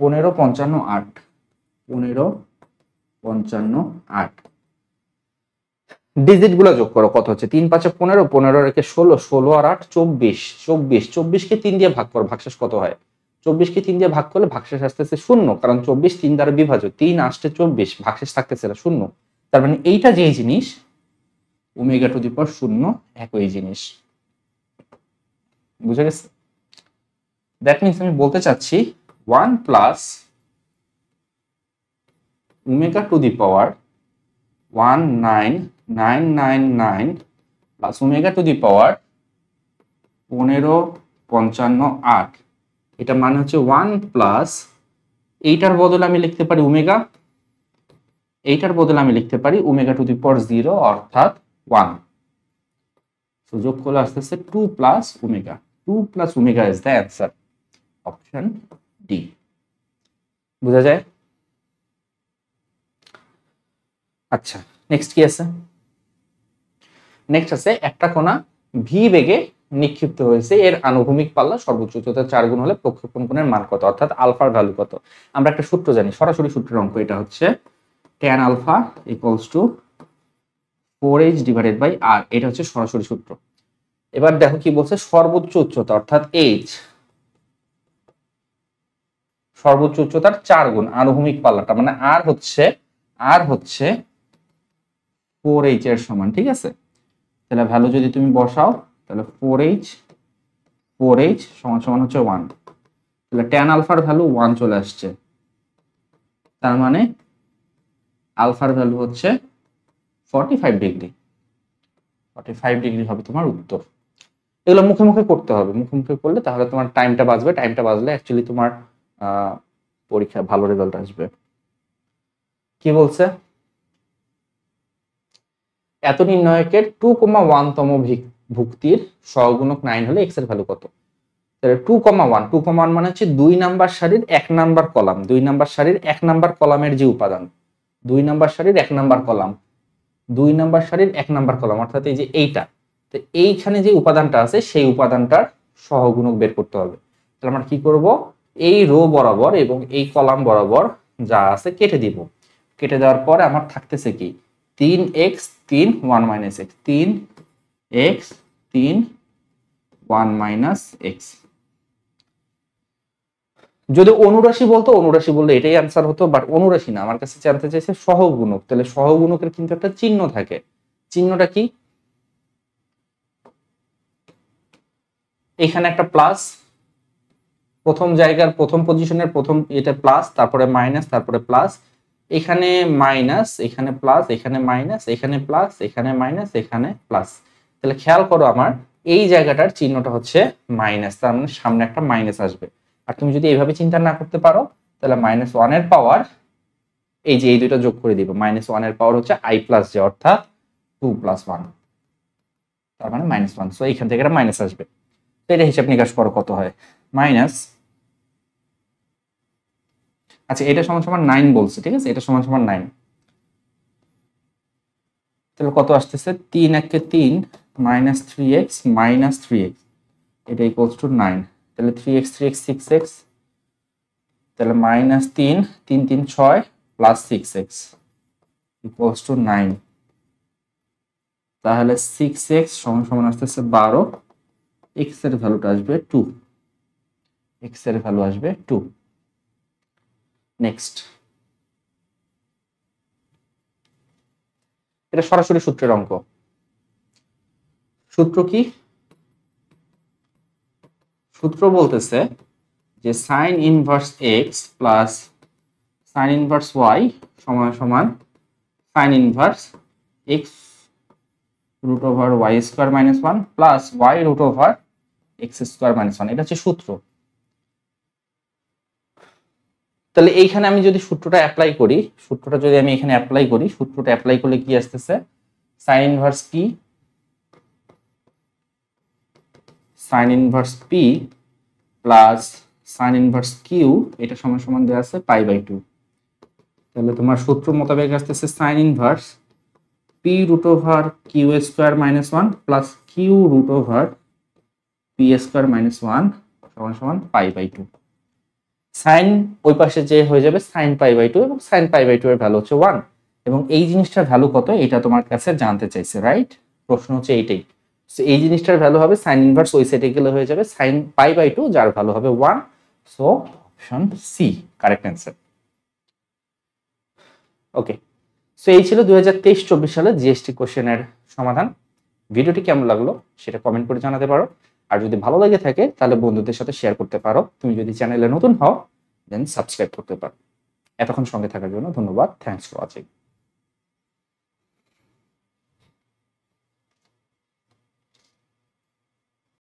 15 55 8, 15 55 8। ডিজিট গুলো যোগ করো, কত হচ্ছে? 3 5 15, 15 রেখে 16, 16 আর 8 24, 24, 24 কে 3 দিয়ে ভাগ করো, ভাগশেষ কত হয়? 24 কে 3 দিয়ে ভাগ করলে ভাগশেষ আসতেছে 0, কারণ 24 3 দ্বারা বিভাজ্য, 3 আসছে 24, ভাগশেষ থাকতেছে না 0। তার মানে এইটা যেই জিনিস, ওমেগা টু দি পাওয়ার 0 একই জিনিস। বুঝে গেছে? দ্যাট মিন্স আমি বলতে চাচ্ছি 1 plus omega two the power 19999 plus omega two the পাওয়ার 15 55 8, এটা মানে হচ্ছে 1 প্লাস এইটার বদলে আমি লিখতে পারি ওমেগা, এইটার বদলে আমি লিখতে পারি ওমেগা টু দি পাওয়ার 0 অর্থাৎ 1। সো যোগ করলে আসতেছে 2 plus omega. 2 plus omega is the answer, option D. বুঝা যায়? আচ্ছা, নেক্সট কি আছে? নেক্সট আছে একটা কণা ভি বেগে নিক্ষিপ্ত হয়েছে, এর আনুভূমিক পাল্লা সর্বোচ্চ উচ্চতা 4 গুণ হলে প্রক্ষেপণ কোণের মান কত, অর্থাৎ আলফার ভ্যালু কত। আমরা একটা সূত্র জানি, সরাসরি সূত্রের অঙ্ক এটা হচ্ছে tan alpha equals to 4h divided by r, এটা হচ্ছে সরাসরি সূত্র। এবার দেখো কি বলছে, সর্বোচ্চ উচ্চতা অর্থাৎ h সর্বোচ্চ উচ্চতার 4 গুণ, আনুভূমিক পাল্লাটা মানে r হচ্ছে 4h এর সমান, ঠিক আছে। তাহলে ভ্যালু যদি তুমি বসাও তাহলে 4h সমান সমান হচ্ছে 1, তাহলে tan আলফার ভ্যালু 1 চলে আসছে, তার মানে আলফার ভ্যালু হচ্ছে 45 ডিগ্রি। 45 ডিগ্রি হবে তোমার উত্তর। এগুলো মুখে মুখে করতে হবে, মুখে মুখে করলে তাহলে তোমার টাইমটা বাঁচবে, টাইমটা বাঁচলে অ্যাকচুয়ালি তোমার পরীক্ষায় ভালো রেজাল্ট আসবে। কি বলছে, এত নির্ণায়কের 2,1 তম ভুক্তির সহগুণক 9 হলে x এর ভ্যালু কত। তাহলে 2,1 মানে হচ্ছে 2 নাম্বার সারির 1 নাম্বার কলাম, 2 নাম্বার সারির 1 নাম্বার কলামের যে উপাদান, 2 নাম্বার সারির 1 নাম্বার কলাম, 2 নাম্বার সারির 1 নাম্বার কলাম অর্থাৎ এই যে এইটা, তো এইখানে যে উপাদানটা আছে সেই উপাদানটার সহগুণক বের করতে হবে। তাহলে আমরা কি করব, এই রো বরাবর এবং এই কলাম বরাবর যা আছে কেটে দিব। কেটে দেওয়ার পরে আমার থাকতেছে কি 3x 3 1 minus x, 3x 3 1 minus x। যদি অনুরাশি বলতো, অনুরাশি বললে এটাই অ্যান্সার হতো, বাট অনুরাশি না, আমার কাছে জানতে চাইছে সহগুণক। তাহলে সহগুণকের কিন্তু একটা চিহ্ন থাকে, চিহ্নটা কি, এখানে একটা প্লাস, প্রথম জায়গার প্রথম পজিশনের প্রথম এটা প্লাস, তারপরে মাইনাস, তারপরে প্লাস, এখানে মাইনাস, এখানে প্লাস, এখানে মাইনাস, এখানে প্লাস, এখানে মাইনাস, এখানে প্লাস। তাহলে খেয়াল করো আমার এই জায়গাটার চিহ্নটা হচ্ছে মাইনাস, তার মানে সামনে একটা মাইনাস আসবে। আর তুমি যদি এইভাবে চিন্তা না করতে পারো তাহলে -1 এর পাওয়ার এই যে এই দুটো যোগ করে দিব, -1 এর পাওয়ার হচ্ছে i প্লাস j অর্থাৎ 2 প্লাস 1, তার মানে -1। সো এইখান থেকে এটা মাইনাস আসবে। তো এটা হিসাব নিকাশ করো কত হয়, মাইনাস, আচ্ছা এটা সমান সমান 9 বলছে, ঠিক আছে, এটা সমান সমান 9। তাহলে কত আসতেছে, 3 একে 3 মাইনাস 3x মাইনাস 3x, এটা ইকুয়ালস টু 9। তাহলে 3x 3x 6x, তাহলে minus 3 3 3 6 plus 6x equals to 9। তাহলে 6x সমান সমান আসতেছে 12, x এর ভ্যালুটা আসবে 2, x এর ভ্যালু আসবে 2। নেক্সট, এটা সরাসরি সূত্রের অঙ্ক। সূত্র কি, সূত্র বলতেছে যে sine inverse x plus sine inverse y সমান সমান sine inverse x root over y square minus 1 plus y root over x square minus 1, এটা হচ্ছে সূত্র। তাহলে এইখানে আমি যদি সূত্রটা অ্যাপ্লাই করি, সূত্রটা যদি আমি এখানে অ্যাপ্লাই করি, সূত্রটা অ্যাপ্লাই করলে কি আসতেছে, sine inverse p sign inverse p plus sine inverse q, এটা সমান সমান দেওয়া আছে π/2। তাহলে তোমার সূত্র মোতাবেক আসতেছে sine inverse p root over q square minus 1 plus q root over p square minus 1 সমান সমান π/2। সাইন ওই পাশে যে হয়ে যাবে সাইন π/2 এবং সাইন π/2 এর ভ্যালু হচ্ছে 1, এবং এই জিনিসটার ভ্যালু কত এটা তোমার কাছে জানতে চাইছে, রাইট? প্রশ্ন হচ্ছে এইটাই। সো এই জিনিসটার ভ্যালু হবে সাইন ইনভার্স ওই সাইডে গেলে হয়ে যাবে সাইন π/2 যার ভ্যালু হবে 1। So option C correct answer. Okay, so এই ছিল 2023-24 সালে জিএসটি কোশ্চেনের সমাধান। ভিডিওটি কেমন লাগলো সেটা কমেন্ট করে জানাতে পারো, আর যদি ভালো লাগে থাকে তাহলে বন্ধুদের সাথে শেয়ার করতে পারো। তুমি যদি চ্যানেলে নতুন হও দেন সাবস্ক্রাইব করতে পারো। এতক্ষণ সঙ্গে থাকার জন্য ধন্যবাদ। Thanks for watching.